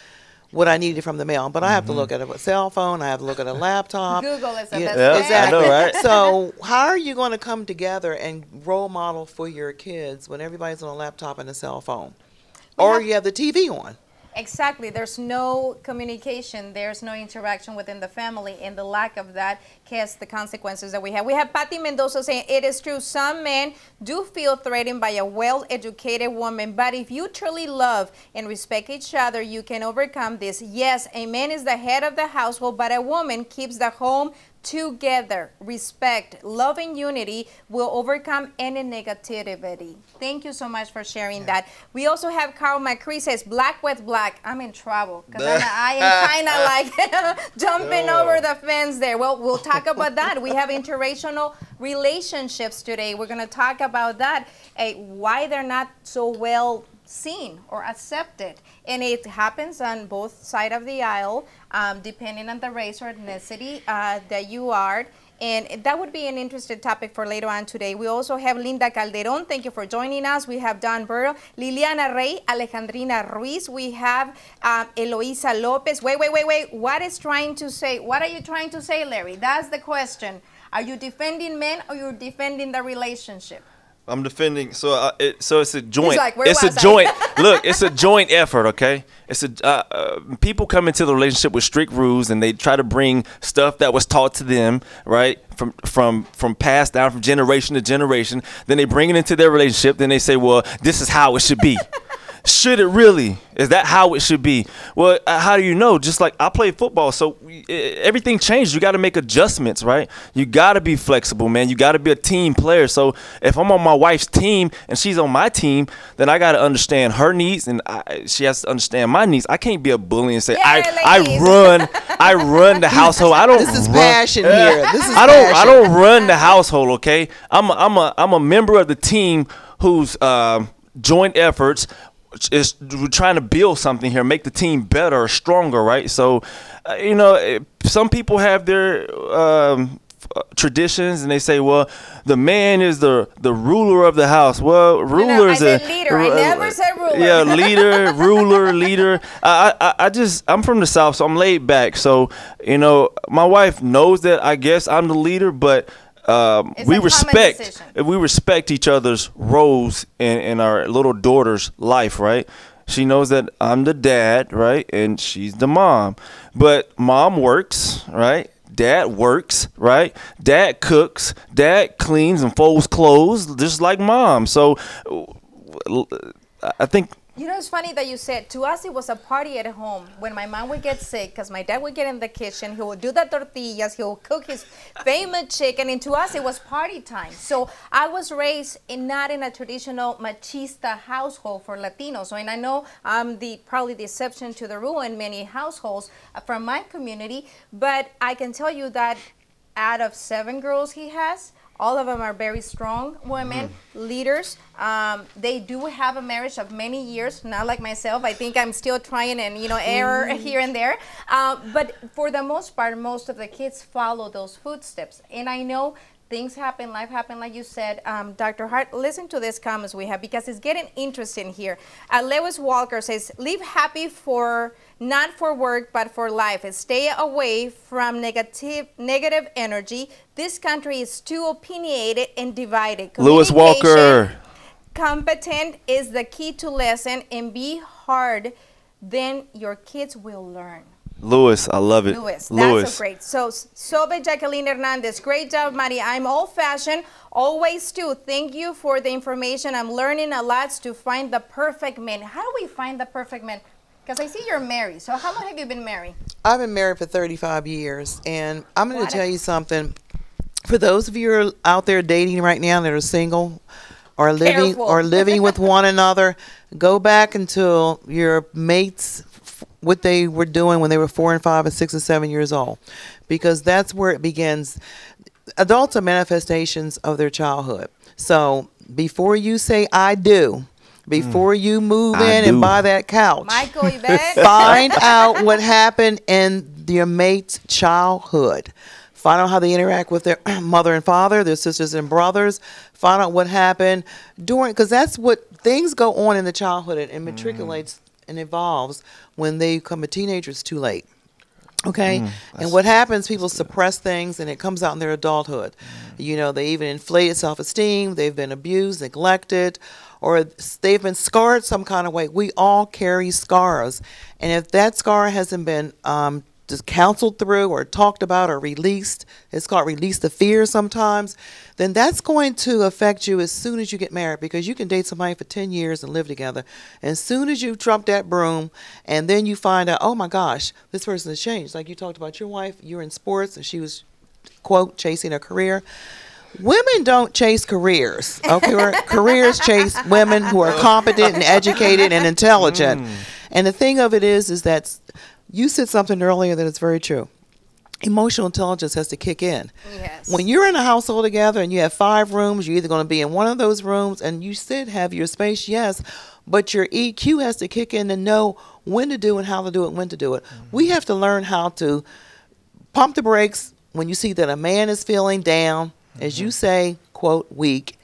what I needed from the mail. But I have to look at a cell phone, I have to look at a laptop. Google is the best. Exactly. I know, right? So how are you going to come together and role model for your kids when everybody's on a laptop and a cell phone? Or you have the TV on? Exactly. There's no communication. There's no interaction within the family, and the lack of that has the consequences that we have. We have Patty Mendoza saying, it is true, some men do feel threatened by a well-educated woman, but if you truly love and respect each other, you can overcome this. Yes, a man is the head of the household, but a woman keeps the home together. Respect, love, and unity will overcome any negativity. Thank you so much for sharing that. We also have Carl McCree says, black with black. I'm in trouble because I am kind of like jumping over the fence there. Well, we'll talk about that. We have interracial relationships today. We're going to talk about that, why they're not so well seen or accepted, and it happens on both sides of the aisle, depending on the race or ethnicity that you are. And that would be an interesting topic for later on today. We also have Linda Calderon. Thank you for joining us. We have Don Burrow, Liliana Rey, Alejandrina Ruiz. We have Eloisa Lopez. Wait. What is trying to say? What are you trying to say, Larry? That's the question. Are you defending men or you're defending the relationship? I'm defending. So it's a joint. He's like, it's a joint. Look, it's a joint effort. Okay, it's a people come into the relationship with strict rules, and they try to bring stuff that was taught to them, right, from passed down from generation to generation. Then they bring it into their relationship. Then they say, well, this is how it should be. Should it really? Is that how it should be? Well, how do you know? Just like I play football, so everything changes. You got to make adjustments, right? You got to be flexible, man. You got to be a team player. So if I'm on my wife's team and she's on my team, then I got to understand her needs, and she has to understand my needs. I can't be a bully and say I run the household. I don't. This is passion here. This is I don't run the household. Okay, I'm a member of the team whose joint efforts is trying to build something here, make the team better or stronger, right? So, you know, some people have their traditions, and they say, well, the man is the ruler of the house. Well, ruler is a leader. I never said ruler. Yeah, leader, ruler, leader. I'm from the South, so I'm laid back. So, you know, my wife knows that I guess I'm the leader, but we respect each other's roles in our little daughter's life, right? She knows that I'm the dad, right, and she's the mom. But mom works, right? Dad works, right? Dad cooks. Dad cleans and folds clothes, just like mom. So I think. You know, it's funny that you said, to us it was a party at home when my mom would get sick, because my dad would get in the kitchen, he would do the tortillas, he would cook his famous chicken, and to us it was party time. So I was raised not in a traditional machista household for Latinos, and I know I'm probably the exception to the rule in many households from my community, but I can tell you that out of 7 girls he has, all of them are very strong women, leaders. They do have a marriage of many years, not like myself. I think I'm still trying and, you know, error here and there. But for the most part, most of the kids follow those footsteps. And I know things happen, life happen, like you said. Dr. Hart, listen to these comments we have because it's getting interesting here. Lewis Walker says, live happy for, not for work, but for life. Stay away from negative energy. This country is too opinionated and divided. Lewis Walker. Competent is the key to lesson, and be hard, then your kids will learn. Lewis, I love it. Lewis, that's so great. So, Sobe Jacqueline Hernandez, great job, Mari. I'm old-fashioned, always do. Thank you for the information. I'm learning a lot to find the perfect man. How do we find the perfect man? Because I see you're married. So how long have you been married? I've been married for 35 years, and I'm going to tell you something. For those of you who are out there dating right now that are single, or living with one another, go back until your mates, what they were doing when they were 4 and 5 and 6 and 7 years old, because that's where it begins. Adults are manifestations of their childhood. So before you say I do, before you move in and buy that couch, Michael, Yvette, find out what happened in your mate's childhood. Find out how they interact with their mother and father, their sisters and brothers. Find out what happened during, because that's what things go on in the childhood and matriculates and evolves when they become a teenager. It's too late. Okay? And what happens, people suppress things and it comes out in their adulthood. You know, they even inflated self-esteem, they've been abused, neglected, or they've been scarred some kind of way. We all carry scars. And if that scar hasn't been just counseled through or talked about or released, it's called release the fear sometimes, then that's going to affect you as soon as you get married, because you can date somebody for 10 years and live together. And as soon as you drop that broom and then you find out, oh my gosh, this person has changed. Like you talked about your wife, you were in sports and she was, quote, chasing a career. Women don't chase careers, okay? Careers chase women who are competent and educated and intelligent. And the thing of it is that you said something earlier that is very true. Emotional intelligence has to kick in. Yes. When you're in a household together and you have 5 rooms, you're either going to be in one of those rooms, and you still have your space, yes, but your EQ has to kick in to know when to do and how to do it, when to do it. We have to learn how to pump the brakes when you see that a man is feeling down, as you say, quote, weak.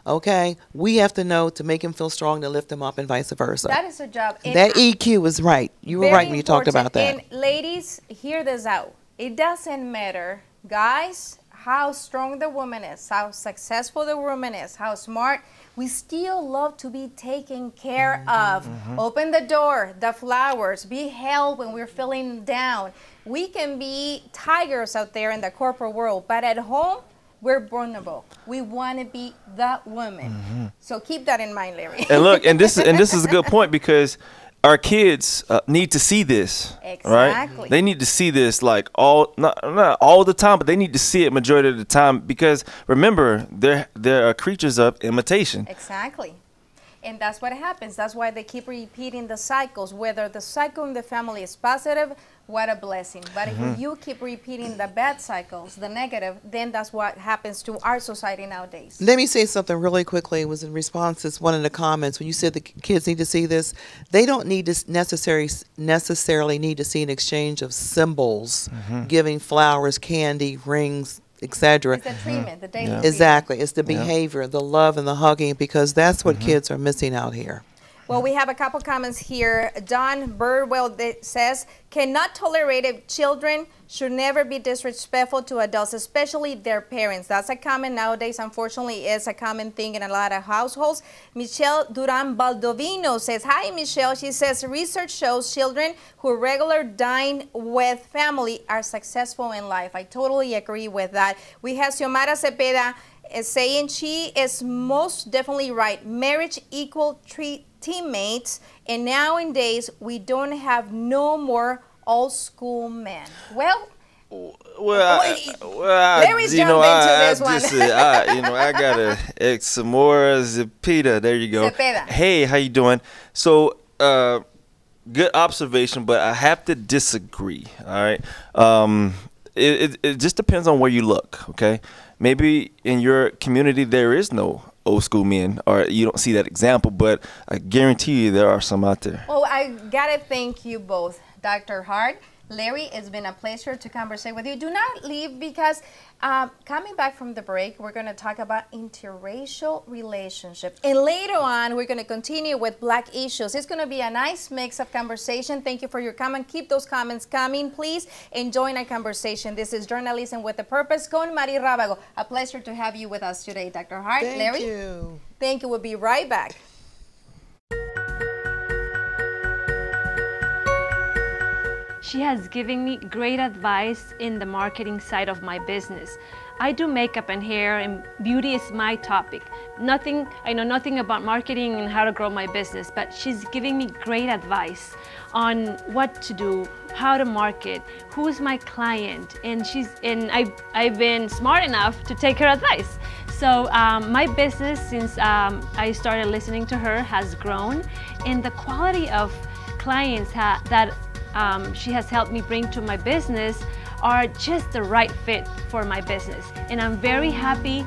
Okay, we have to know to make him feel strong, to lift him up, and vice versa. That is a job. That EQ is right. You were right when you talked about that. And ladies, hear this out. It doesn't matter, guys, how strong the woman is, how successful the woman is, how smart. We still love to be taken care of. Open the door, the flowers, be held when we're feeling down. We can be tigers out there in the corporate world, but at home, we're vulnerable. We want to be that woman. So keep that in mind, Larry. And look, and this is a good point, because our kids need to see this. Exactly. Right? They need to see this like not all the time, but they need to see it majority of the time, because remember, they're creatures of imitation. Exactly. And that's what happens. That's why they keep repeating the cycles. Whether the cycle in the family is positive, what a blessing. But if you keep repeating the bad cycles, the negative, then that's what happens to our society nowadays. Let me say something really quickly. It was in response to one of the comments. When you said the kids need to see this, they don't need to necessarily need to see an exchange of symbols, giving flowers, candy, rings, etc. It's the treatment, the daily treatment. Exactly. It's the behavior, the love and the hugging, because that's what kids are missing out here. Well, we have a couple comments here. Don Birdwell says, cannot tolerate it. Children should never be disrespectful to adults, especially their parents. That's a common nowadays, unfortunately, is a common thing in a lot of households. Michelle Duran Baldovino says, hi, Michelle. She says, research shows children who regularly dine with family are successful in life. I totally agree with that. We have Xiomara Cepeda saying she is most definitely right. Marriage equal teammates, and nowadays we don't have no more old school men. Well, Larry's jumped into this one. I gotta ex some more Zepeda. There you go. Cepeda. Hey, how you doing? So, good observation, but I have to disagree. All right. It just depends on where you look. Okay. Maybe in your community there is no old school men, or you don't see that example, but I guarantee you there are some out there. Well, I gotta thank you both, Dr. Hart, Larry, it's been a pleasure to converse with you. Do not leave because coming back from the break, we're going to talk about interracial relationships. And later on, we're going to continue with Black issues. It's going to be a nice mix of conversation. Thank you for your comment. Keep those comments coming, please, and join our conversation. This is Journalism with a Purpose con Mary Rabago. A pleasure to have you with us today, Dr. Hart. Larry? Thank you. Thank you. We'll be right back. She has given me great advice in the marketing side of my business. I do makeup and hair, and beauty is my topic. I know nothing about marketing and how to grow my business, but she's giving me great advice on what to do, how to market, who's my client, and I've been smart enough to take her advice. So my business, since I started listening to her, has grown, and the quality of clients that she has helped me bring to my business are just the right fit for my business. And I'm very happy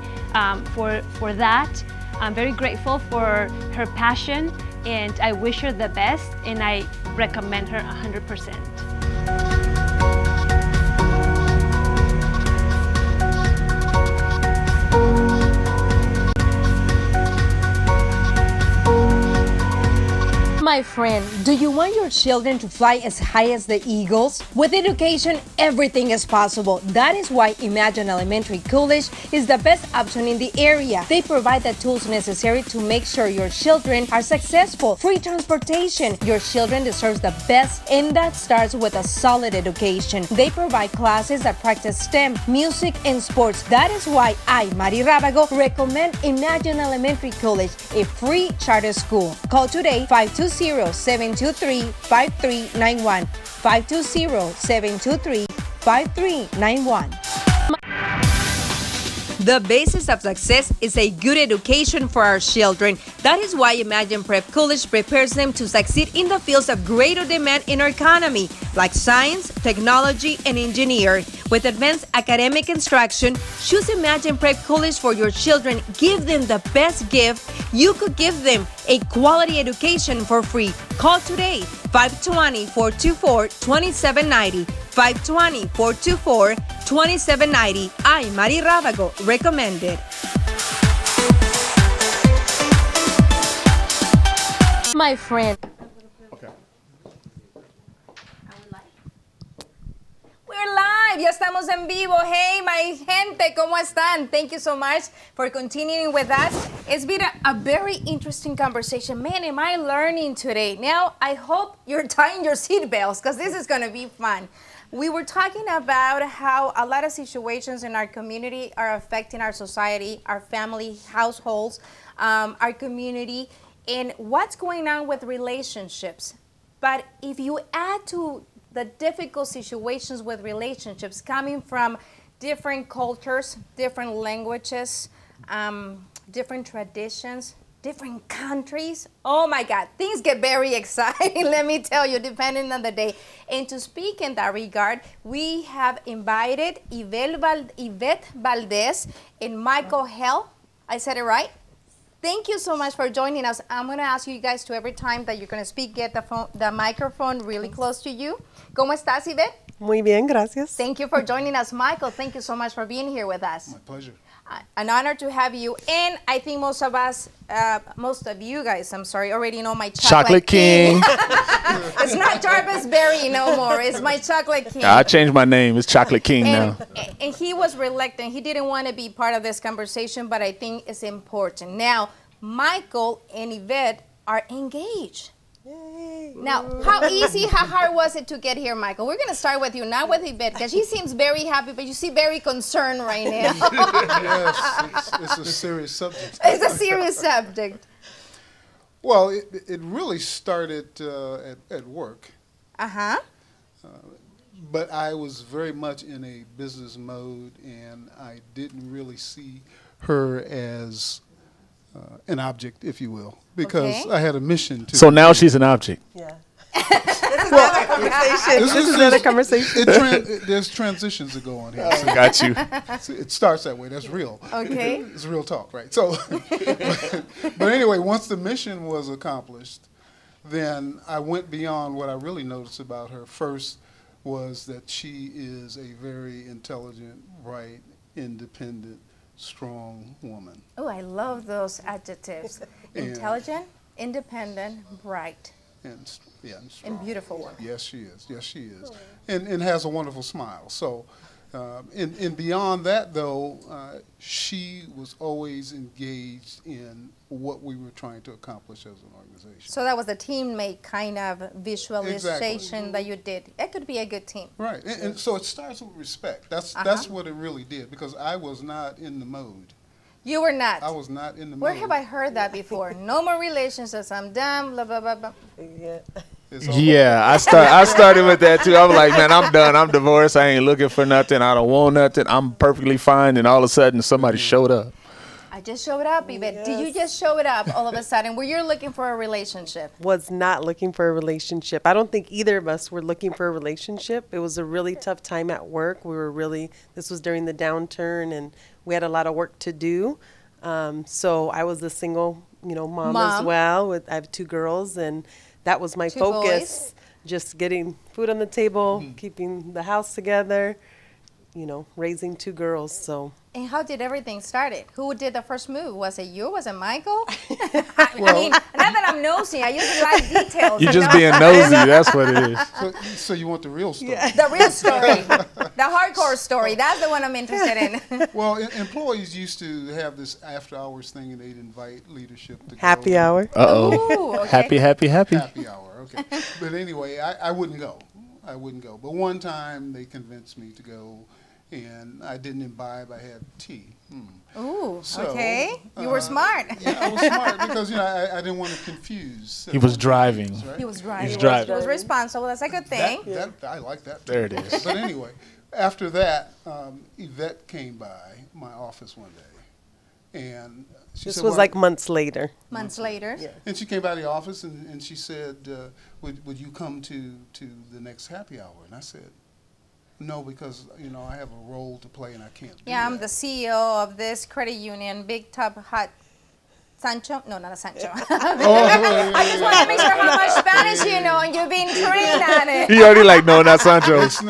for that. I'm very grateful for her passion, and I wish her the best, and I recommend her 100%. My friend, do you want your children to fly as high as the eagles? With education, everything is possible. That is why Imagine Elementary College is the best option in the area. They provide the tools necessary to make sure your children are successful. Free transportation. Your children deserve the best, and that starts with a solid education. They provide classes that practice STEM, music, and sports. That is why I, Mary Rabago, recommend Imagine Elementary College, a free charter school. Call today 520-723-5391. 520-723-5391. The basis of success is a good education for our children. That is why Imagine Prep College prepares them to succeed in the fields of greater demand in our economy, like science, technology, and engineering. With advanced academic instruction, choose Imagine Prep College for your children. Give them the best gift you could give them, a quality education for free. Call today, 520-424-2790. 520-424-2790. I, Mary Rabago, recommend it. My friend. Okay. We're live, ya estamos en vivo. Hey, my gente, ¿cómo están? Thank you so much for continuing with us. It's been a very interesting conversation. Man, am I learning today. Now, I hope you're tying your seatbelts because this is going to be fun. We were talking about how a lot of situations in our community are affecting our society, our family, households, our community, and what's going on with relationships. But if you add to the difficult situations with relationships coming from different cultures, different languages, different traditions, different countries. Oh my God, things get very exciting, let me tell you, depending on the day. And to speak in that regard, we have invited Yvette Valdez and Michael Hell. I said it right? Thank you so much for joining us. I'm going to ask you guys to, every time that you're going to speak, get the microphone really close to you. ¿Cómo estás, Yvette? Muy bien, gracias. Thank you for joining us, Michael. Thank you so much for being here with us. My pleasure. An honor to have you. And I think most of you guys, already know my Chocolate King. It's not Jarvis Berry no more. It's my Chocolate King. I changed my name. It's Chocolate King now. And he was reluctant. He didn't want to be part of this conversation, but I think it's important. Now, Michael and Yvette are engaged. Yay. Now, how easy, how hard was it to get here, Michael? We're going to start with you, not with Yvette, because she seems very happy, but you seem very concerned right now. Yes, it's a serious subject. It's a serious subject. Well, it really started at work. Uh-huh. But I was very much in a business mode, and I didn't really see her as an object, if you will, because I had a mission to. So now she's an object. Yeah. This is another conversation. There's transitions that go on here. So Got you. It starts that way. That's real. Okay. It's real talk, right? So, but anyway, once the mission was accomplished, then I went beyond what I really noticed about her. First was that she is a very intelligent, bright, independent, strong woman. Oh, I love those adjectives. Intelligent, independent, bright. And strong. And beautiful woman. Yes, she is. Yes, she is. And has a wonderful smile. So, and beyond that, though, she was always engaged in what we were trying to accomplish as an organization. So that was the teammate kind of visualization that you did. It could be a good team. Right. And so it starts with respect. That's what it really did, because I was not in the mode. You were not. I was not in the Where mode. have I heard that before? No more relationships. I'm done. Blah blah blah blah. Yeah, I started with that too. I was like, man, I'm done. I'm divorced. I ain't looking for nothing. I don't want nothing. I'm perfectly fine. And all of a sudden, somebody showed up. I just showed up, Yvette. Yes. Did you just show it up all of a sudden? Were you looking for a relationship? Was not looking for a relationship. I don't think either of us were looking for a relationship. It was a really tough time at work. This was during the downturn, and we had a lot of work to do. So I was a single, mom as well. I have 2 girls, and that was my focus. Boys. Just getting food on the table, keeping the house together, raising 2 girls. So. And how did everything started? Who did the first move? Was it you? Was it Michael? I mean, not that I'm nosy. I usually like details. You're just being nosy. That's what it is. So you want the real story? Yeah. The real story. The hardcore story. That's the one I'm interested in. Well, employees used to have this after-hours thing, and they'd invite leadership to happy go. hour. Ooh, okay. Happy. Happy hour, okay. But anyway, I wouldn't go. I wouldn't go. But one time they convinced me to go, and I didn't imbibe. I had tea. Ooh, so, okay. You were smart. Yeah, I was smart because I didn't want to confuse. He was driving. Right? He was driving. He was responsible. That's a good thing. I like that. There it is. But anyway, after that, Yvette came by my office one day, and she this said, was like months later. Months later. Yeah. And she came by the office, and she said, would you come to the next happy hour? And I said, no, because I have a role to play and I can't. Yeah, I'm the CEO of this credit union, big top hot Sancho. No, not a Sancho. I just want to make sure how much Spanish you know, and you're being trained on it. He already like, no, not Sancho. So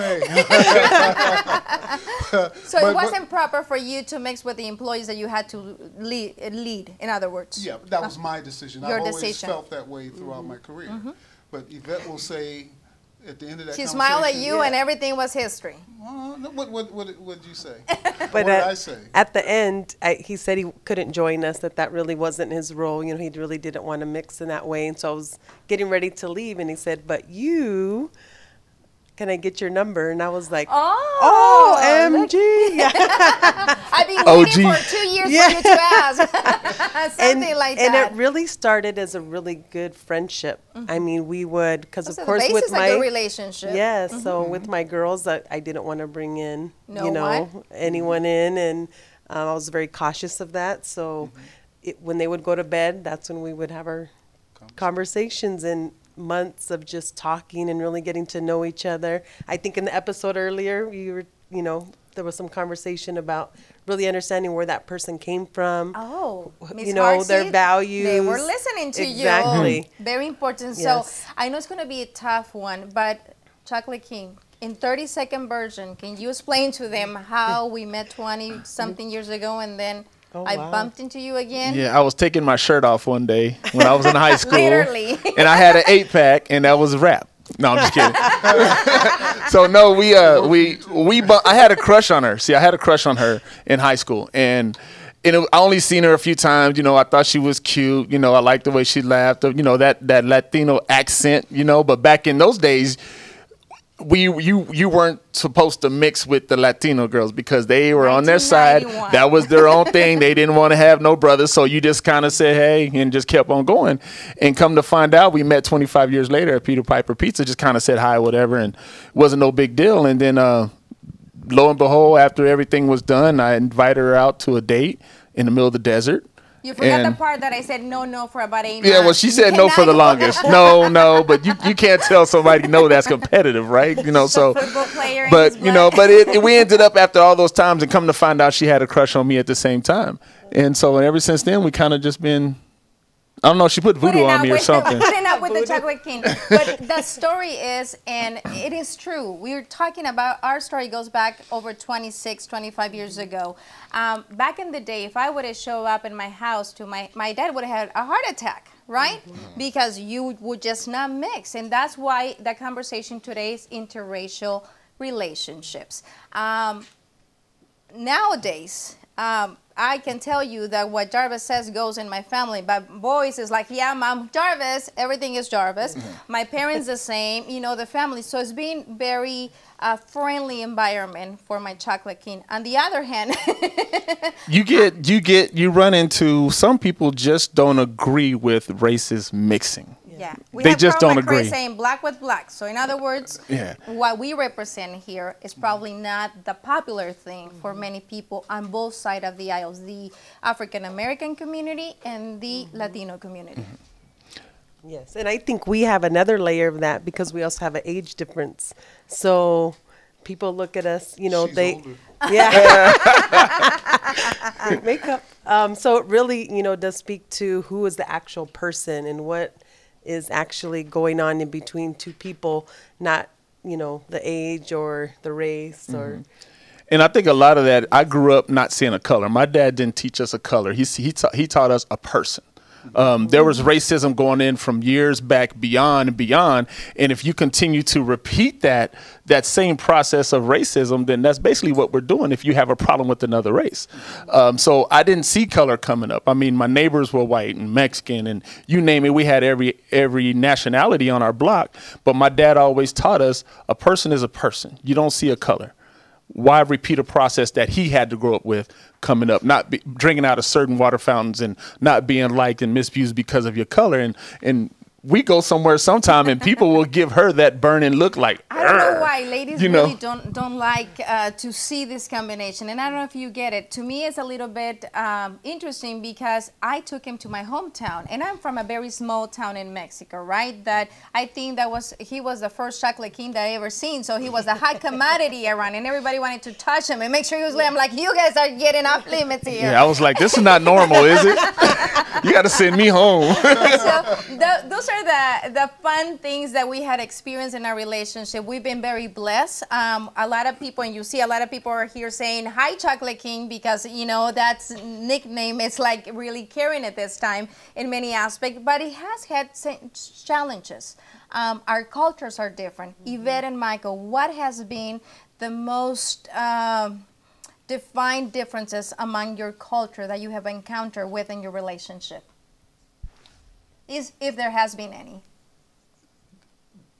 it wasn't proper for you to mix with the employees that you had to lead, in other words. Yeah, that was my decision. Your I've always decision. felt that way throughout my career. But Yvette will say, at the end of that she smiled at you, and everything was history. What did you say? But what did I say? At the end, he said he couldn't join us, that really wasn't his role. He really didn't want to mix in that way. And so I was getting ready to leave, and he said, but you, can I get your number? And I was like, OMG. I've been waiting for 2 years for you to ask. Something like that. And it really started as a really good friendship. I mean, we would, because of course with my good relationship. Yeah, so with my girls, I didn't want to bring in, anyone in, and I was very cautious of that. So when they would go to bed, that's when we would have our conversations, and months of just talking and really getting to know each other. I think in the episode earlier, there was some conversation about really understanding where that person came from. Oh, their values. They were listening to you. Exactly. Very important. Yes. So I know it's going to be a tough one, but Chocolate King, in 30-second version, can you explain to them how we met 20-something years ago, and then I bumped into you again? Yeah, I was taking my shirt off one day when I was in high school. Literally. And I had an 8-pack, and that was a wrap. No, I'm just kidding. So no, I had a crush on her. See, I had a crush on her in high school, and I only seen her a few times. I thought she was cute. I liked the way she laughed. That Latino accent. But back in those days, you weren't supposed to mix with the Latino girls because they were on their side. That was their own thing. They didn't want to have no brothers, so you just kind of said hey and just kept on going. And come to find out, we met 25 years later at Peter Piper Pizza. Just kind of said hi, whatever, and it wasn't no big deal. And then lo and behold, after everything was done, I invited her out to a date in the middle of the desert. You forgot the part that I said no for about 8 months. Yeah, well, she said no for the longest. No, but you can't tell somebody no. That's competitive, right? So. Football player. But we ended up after all those times, and come to find out, she had a crush on me at the same time, and so ever since then we kind of just been. I don't know. She put voodoo on me or something. Putting up with the chocolate king. But the story is, and it is true, we're talking about, our story goes back over 26, 25 years ago. Back in the day, if I would have showed up in my house to my dad would have had a heart attack, right? Because you would just not mix. And that's why the conversation today is interracial relationships. Nowadays, I can tell you that what Jarvis says goes in my family, but boys is like, yeah, Mom, Jarvis, everything is Jarvis. My parents the same, you know, the family. So it's been very friendly environment for my chocolate king. On the other hand, you run into some people just don't agree with races mixing. yeah, They just don't agree. Saying black with black. So in other words, what we represent here is probably not the popular thing for many people on both sides of the aisles, the African American community and the Latino community. Yes, and I think we have another layer of that because we also have an age difference. So people look at us, you know, great makeup. So it really, you know, does speak to who is the actual person and what is actually going on in between two people, not, you know, the age or the race or. And I think a lot of that, I grew up not seeing a color. My dad didn't teach us a color. He taught us a person. There was racism going in from years back beyond and beyond. And if you continue to repeat that same process of racism, then that's basically what we're doing if you have a problem with another race. So I didn't see color coming up. I mean, my neighbors were white and Mexican and you name it. We had every nationality on our block. But my dad always taught us a person is a person. You don't see a color. Why repeat a process that he had to grow up with coming up, drinking out of certain water fountains and not being liked and misused because of your color. And we go somewhere sometime and people will give her that burning look like, I don't know why ladies really don't like to see this combination. And I don't know if you get it. To me, it's a little bit interesting because I took him to my hometown and I'm from a very small town in Mexico, right? That I think he was the first chocolate king that I ever seen. So he was a hot commodity around and everybody wanted to touch him and make sure he was I'm like, you guys are getting off limits here. Yeah, I was like, this is not normal, is it? You got to send me home. So those are the fun things that we had experienced in our relationship. We've been very blessed. A lot of people, and you see a lot of people are here saying, hi, Chocolate King, because, you know, that's nickname is like really carrying it this time in many aspects, but it has had challenges. Our cultures are different. Yvette and Michael, what has been the most defined differences among your culture that you have encountered within your relationship? If there has been any.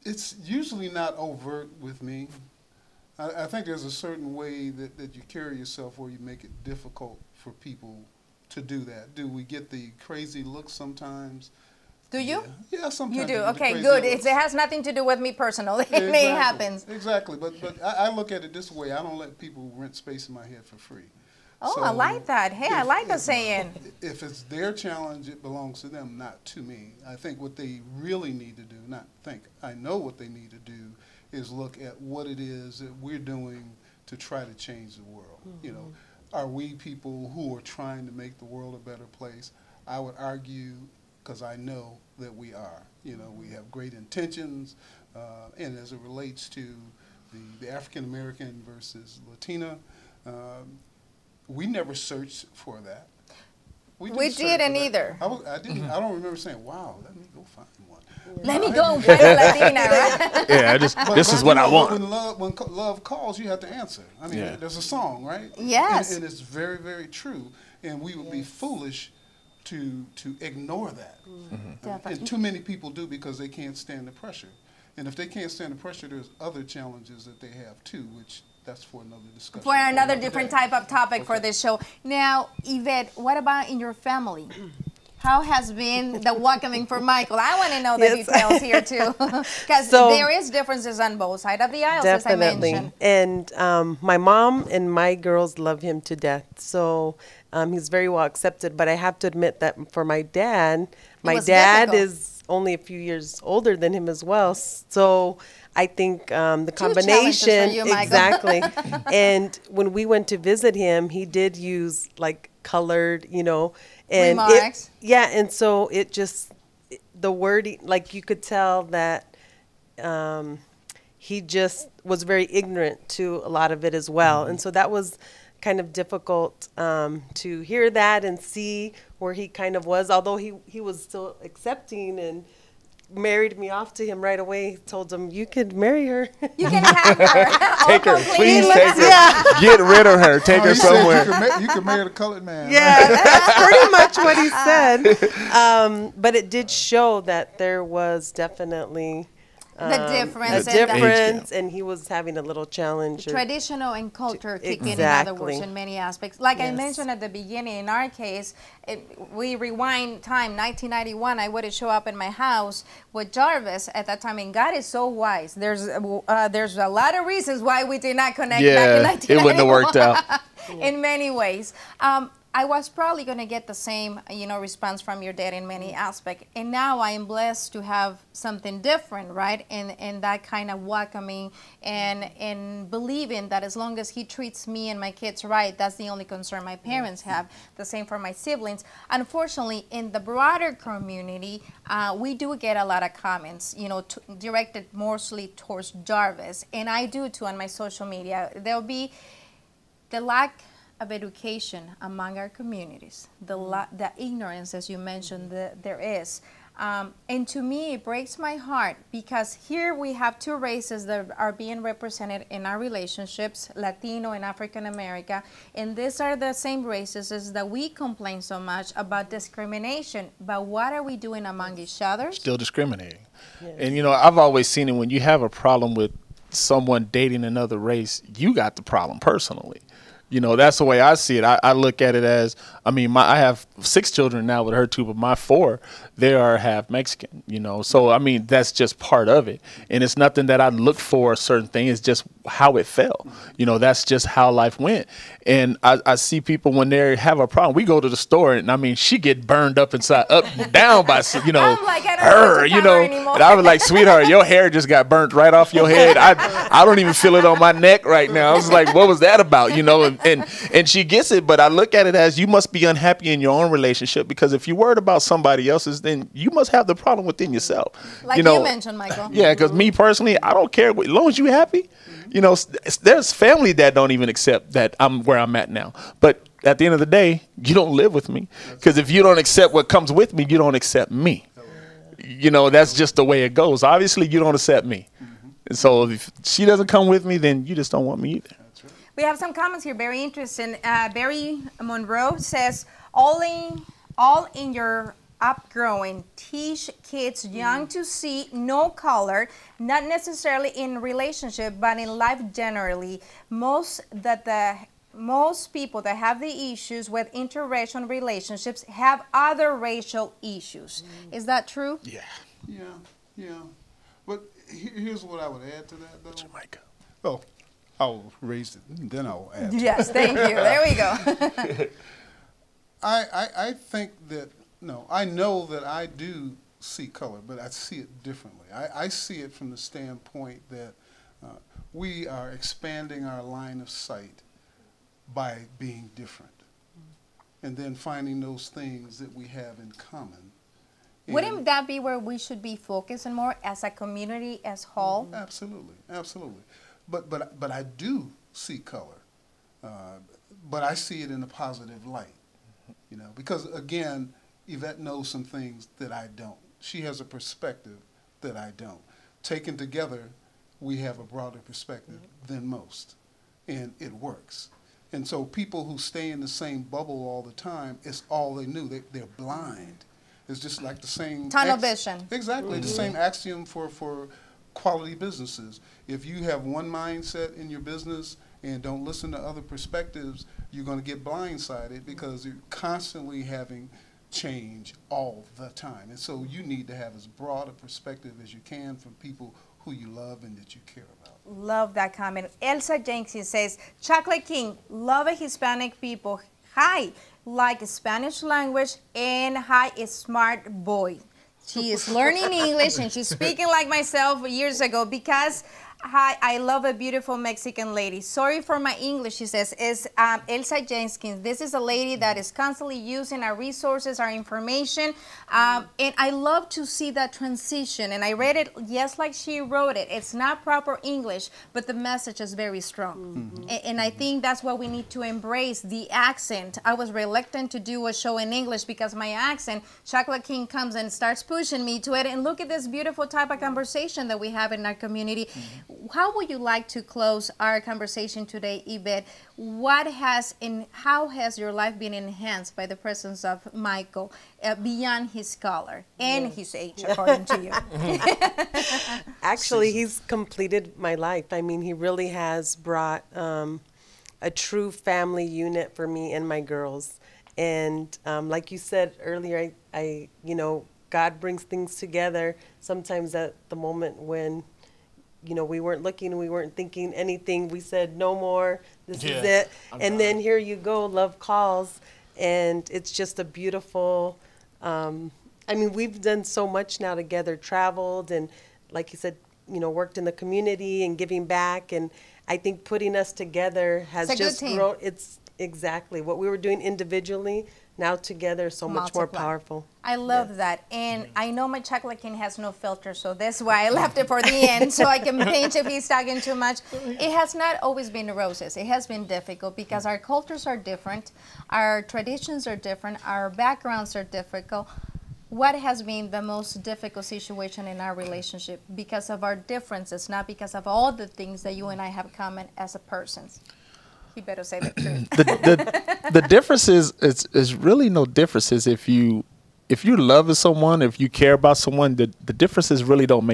It's usually not overt with me. I think there's a certain way that you carry yourself where you make it difficult for people to do that. Do we get the crazy looks sometimes? Do you? Yeah, sometimes. You do? Okay, good. It has nothing to do with me personally. Yeah, exactly. It happens. Exactly. But I look at it this way. I don't let people rent space in my head for free. Oh, so I like that. Hey, I like the saying. If it's their challenge, it belongs to them, not to me. I think what they really need to do, I know what they need to do, is look at what it is that we're doing to try to change the world. You know, are we people who are trying to make the world a better place? I would argue, because I know that we are. You know, we have great intentions, and as it relates to the African American versus Latina, we never searched for that. We didn't either. I didn't. I don't remember saying, "Wow, let me go find one." Let me go find a Latina, right? Yeah, this is what I want. When love calls, you have to answer. I mean, there's a song, right? Yes. And it's very, very true. And we would be foolish to ignore that. And too many people do because they can't stand the pressure. And if they can't stand the pressure, there's other challenges that they have too, which that's for another discussion. For another different type of topic for this show. Now, Yvette, what about in your family? How has been the welcoming for Michael? I want to know the details here too, because there is differences on both sides of the aisles, as I mentioned. And my mom and my girls love him to death. So he's very well accepted. But I have to admit that for my dad is only a few years older than him as well. So I think the combination, for you, exactly. And when we went to visit him, he did use like colored, you know, and remarks. And so it just, the wording, like you could tell that he just was very ignorant to a lot of it as well. And so that was kind of difficult to hear that and see where he kind of was, although he was still accepting and married me off to him right away. Told him, you could marry her. You can have her. Take her. Please take her. Yeah. Get rid of her. Take her somewhere. You can marry the colored man. Yeah, that's pretty much what he said. But it did show that there was definitely the difference, and he was having a little challenge. Traditional and culture kicking in, exactly. other words, in many aspects. Like I mentioned at the beginning, in our case, we rewind time, 1991, I would show up in my house with Jarvis at that time, and God is so wise. There's a lot of reasons why we did not connect back in 1991. It wouldn't have worked out. In many ways. I was probably going to get the same, response from your dad in many aspects. And now I am blessed to have something different, right? And that kind of welcoming and believing that as long as he treats me and my kids right, that's the only concern my parents have. The same for my siblings. Unfortunately, in the broader community, we do get a lot of comments, directed mostly towards Jarvis. And I do too on my social media. There'll be the lack of education among our communities, the ignorance, as you mentioned, there is. And to me, it breaks my heart because here we have two races that are being represented in our relationships, Latino and African American, and these are the same races as that we complain so much about discrimination. But what are we doing among each other? Still discriminating. Yes. And I've always seen it when you have a problem with someone dating another race, you got the problem personally. That's the way I see it. I look at it as, I have 6 children now with her 2, but my 4, they are half Mexican, So, that's just part of it. And it's nothing that I look for a certain thing. It's just how it fell. That's just how life went. And I see people when they have a problem. We go to the store and, she get burned up inside, up and down by, I'm like, I don't her, anymore. And I was like, sweetheart, your hair just got burnt right off your head. I don't even feel it on my neck right now. I was like, what was that about? And she gets it, but I look at it as you must be unhappy in your own relationship because if you're worried about somebody else's, then you must have the problem within yourself. Like you mentioned, Michael. Yeah, because me personally, I don't care. As long as you're happy, there's family that don't even accept that I'm where I'm at now. But at the end of the day, you don't live with me because if you don't accept what comes with me, you don't accept me. That's just the way it goes. Obviously, you don't accept me. And so if she doesn't come with me, then you just don't want me either. We have some comments here, very interesting. Barry Monroe says, all in your upgrowing, teach kids young to see no color, not necessarily in relationship, but in life generally. Most people that have the issues with interracial relationships have other racial issues. Is that true? Yeah. But here's what I would add to that, though. What's your mic? Oh. I'll raise it, and then I'll add. Yes, thank you. There we go. I think that, I know that I do see color, but I see it differently. I see it from the standpoint that we are expanding our line of sight by being different, and then finding those things that we have in common. Wouldn't that be where we should be focusing more as a community as whole? Absolutely. But I do see color, but I see it in a positive light, because again, Yvette knows some things that I don't. She has a perspective that I don't. Taken together, we have a broader perspective than most, and it works. And so people who stay in the same bubble all the time, it's all they knew. They're blind. It's just like the same tunnel vision. Exactly, the same axiom for quality businesses. If you have one mindset in your business and don't listen to other perspectives, you're going to get blindsided because you're constantly having change all the time. And so you need to have as broad a perspective as you can from people who you love and that you care about. Love that comment. Elsa Jenkins says, Chocolate King, love a Hispanic people. Hi, like Spanish language, and hi, a smart boy. She is learning English and she's speaking like myself years ago because Hi, I love a beautiful Mexican lady. Sorry for my English, she says. Is Elsa Jenkins. This is a lady that is constantly using our resources, our information. And I love to see that transition. And I read it just like she wrote it. It's not proper English, but the message is very strong. And I think that's what we need to embrace, the accent. I was reluctant to do a show in English because my accent, Chocolate King comes and starts pushing me to it. And look at this beautiful type of conversation that we have in our community. How would you like to close our conversation today, Yvette? How has your life been enhanced by the presence of Michael beyond his color and his age, according to you? Actually, he's completed my life. I mean, he really has brought a true family unit for me and my girls. And like you said earlier, I God brings things together sometimes at the moment when we weren't looking, we weren't thinking anything. We said, no more, this is it. And then here you go, love calls. And it's just a beautiful, I mean, we've done so much now together, traveled, and like you said, worked in the community and giving back. And I think putting us together has just grown. It's exactly what we were doing individually. Now together, so much more powerful. I love that. And I know my Chocolate King has no filter, so that's why I left it for the end, so I can pinch if he's talking too much. It has not always been roses. It has been difficult because our cultures are different, our traditions are different, our backgrounds are difficult. What has been the most difficult situation in our relationship because of our differences, not because of all the things that you and I have common as a persons? You better say the truth. The difference is really no differences. If you love someone, if you care about someone, the differences really don't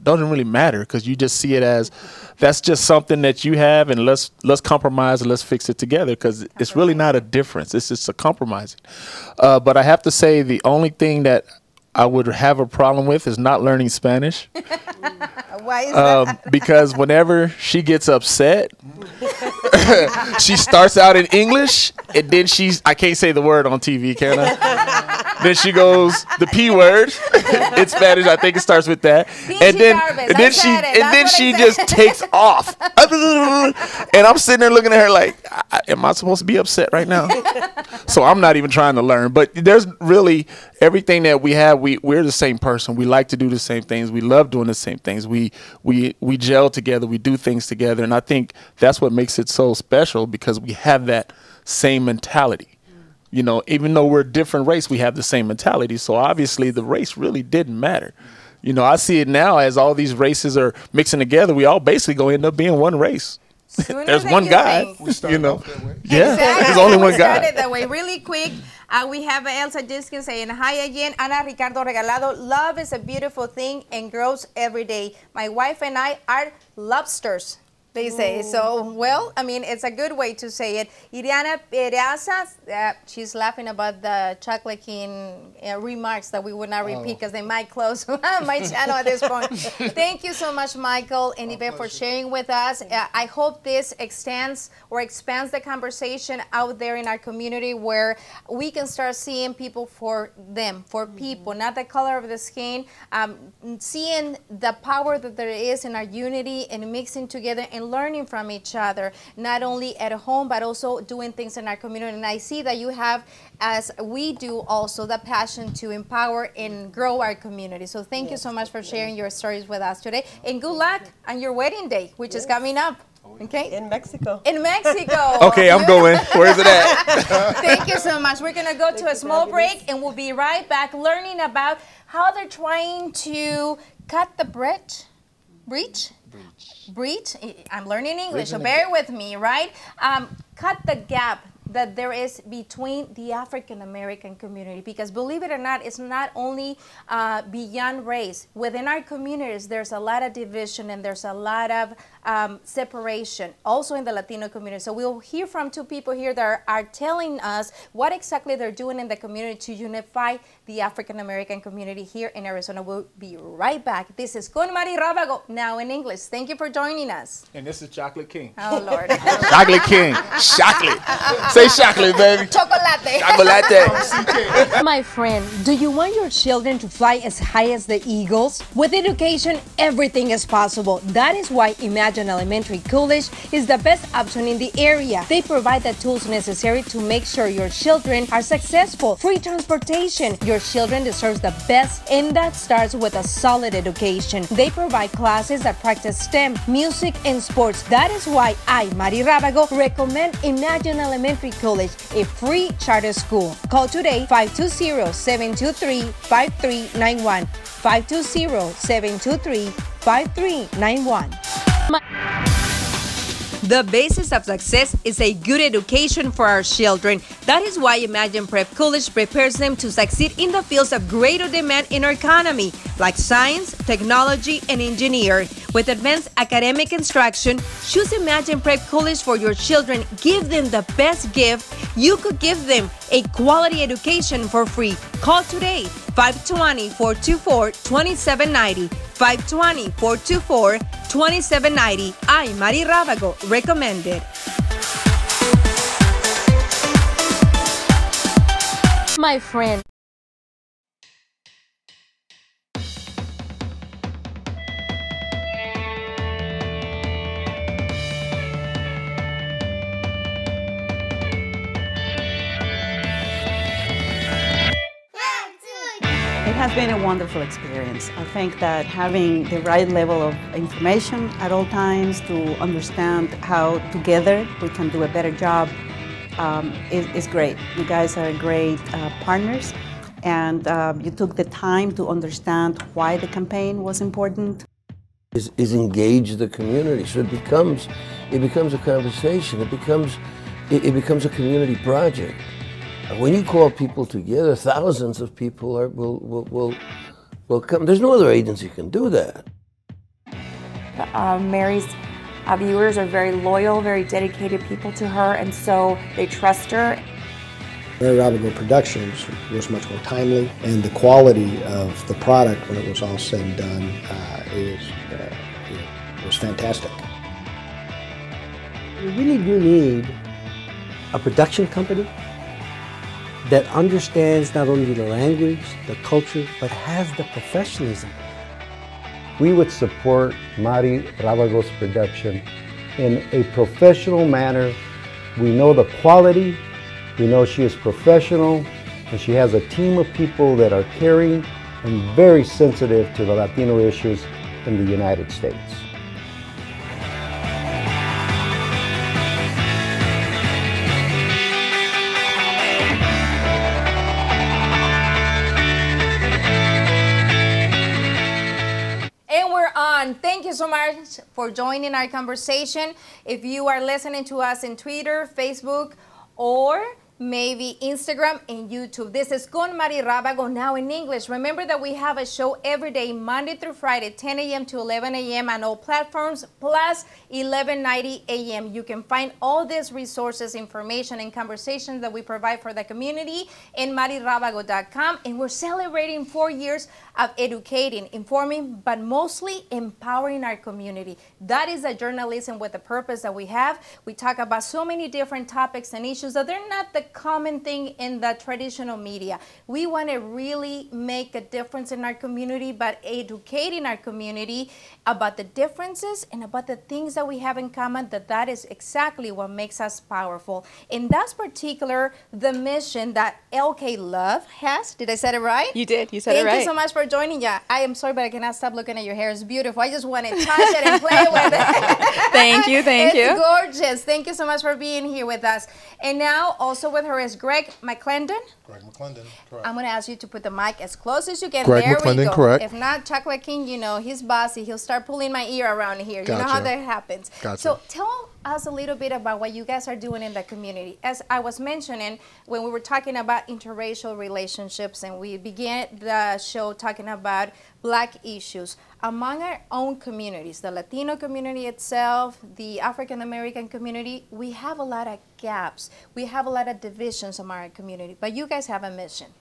doesn't really matter, because you just see it as that's just something that you have, and let's compromise and let's fix it together, because it's really not a difference. It's just a compromising. But I have to say, the only thing that I would have a problem with is not learning Spanish. Why is that? Because whenever she gets upset, she starts out in English, and then I can't say the word on TV, can I? Then she goes the P word in Spanish. I think it starts with that. And then she just takes off. And I'm sitting there looking at her like, am I supposed to be upset right now? So I'm not even trying to learn. But there's really everything that we have. We're the same person. We like to do the same things. We love doing the same things. We gel together. We do things together. And I think that's what makes it so special, because we have that same mentality. Even though we're a different race, we have the same mentality. So obviously the race really didn't matter. I see it now as all these races are mixing together. We all basically going to end up being one race. There's one guy, Yeah, exactly. There's only one guy. Started that way. Really quick, we have Elsa Jenkins saying hi again. Ana Ricardo Regalado, love is a beautiful thing and grows every day. My wife and I are lobsters, they say. So, well, I mean, it's a good way to say it. Iriana Peraza, she's laughing about the Chocolate King remarks that we would not repeat because they might close my channel at this point. Thank you so much, Michael and Yvette, for sharing with us. I hope this extends or expands the conversation out there in our community, where we can start seeing people for them, for people, not the color of the skin, seeing the power that there is in our unity and mixing together and learning from each other, not only at home, but also doing things in our community. And I see that you have, as we do also, the passion to empower and grow our community. So thank you so much for sharing your stories with us today. And good luck on your wedding day, which is coming up. Okay? In Mexico. In Mexico. Okay, I'm going. Where is it at? Thank you so much. We're going to go to a small break, and we'll be right back learning about how they're trying to cut the breach. I'm learning English, so bear with me, right? Cut the gap that there is between the African American community, because believe it or not, it's not only beyond race. Within our communities, there's a lot of division and there's a lot of separation, also in the Latino community. So we'll hear from two people here that are telling us what exactly they're doing in the community to unify the African American community here in Arizona. We'll be right back. This is Con Mary Rabago, now in English. Thank you for joining us. And this is Chocolate King. Oh, Lord. Chocolate King. Chocolate. Say chocolate, baby. Chocolate. Chocolate. My friend, do you want your children to fly as high as the eagles? With education, everything is possible. That is why Imagine Elementary College is the best option in the area. They provide the tools necessary to make sure your children are successful. Free transportation. Your children deserve the best, and that starts with a solid education. They provide classes that practice STEM, music, and sports. That is why I, Mary Rabago, recommend Imagine Elementary College, a free charter school. Call today 520-723-5391. 520-723-5391. The basis of success is a good education for our children. That is why Imagine Prep College prepares them to succeed in the fields of greater demand in our economy, like science, technology, and engineering. With advanced academic instruction, choose Imagine Prep College for your children. Give them the best gift you could give them, a quality education for free. Call today, 520-424-2790. 520-424-2790. I, Mary Rabago, recommend it. My friend. It has been a wonderful experience. I think that having the right level of information at all times to understand how together we can do a better job is great. You guys are great partners, and you took the time to understand why the campaign was important. Is engage the community, so it becomes a conversation. It becomes a community project. When you call people together, thousands of people will come. There's no other agency can do that. Mary's viewers are very loyal, very dedicated people to her, and so they trust her. Mary Rabago Productions was much more timely, and the quality of the product when it was all said and done was fantastic. We really do need a production company that understands not only the language, the culture, but has the professionalism. We would support Mary Rabago's production in a professional manner. We know the quality, we know she is professional, and she has a team of people that are caring and very sensitive to the Latino issues in the United States. Thank you so much for joining our conversation. If you are listening to us in Twitter, Facebook, or maybe Instagram and YouTube, this is Con Mary Rabago, now in English. Remember that we have a show every day, Monday through Friday, 10 a.m. to 11 a.m. on all platforms, plus 11:90 a.m. You can find all these resources, information, and conversations that we provide for the community in MaryRabago.com. And we're celebrating 4 years of educating, informing, but mostly empowering our community. That is a journalism with the purpose that we have. We talk about so many different topics and issues that they're not the common thing in the traditional media. We want to really make a difference in our community, but educating our community about the differences and about the things that we have in common, that is exactly what makes us powerful. And that's particular the mission that LK Love has. Did I say it right? You did. You said it right. Thank you so much for joining. Yeah, I am sorry, but I cannot stop looking at your hair. It's beautiful. I just want to touch it and play with it. Thank you. Thank you. It's gorgeous. Thank you so much for being here with us. And now also with her is Greg McClendon. Greg McClendon, correct. I'm going to ask you to put the mic as close as you can. Greg there McClendon, we go. correct. If not, Chocolate King, you know, he's bossy. He'll start pulling my ear around here. Gotcha. You know how that happens. Gotcha. So tell us a little bit about what you guys are doing in the community. As I was mentioning, when we were talking about interracial relationships, and we began the show talking about Black issues, among our own communities, the Latino community itself, the African American community, we have a lot of gaps. We have a lot of divisions among our community, but you guys have a mission.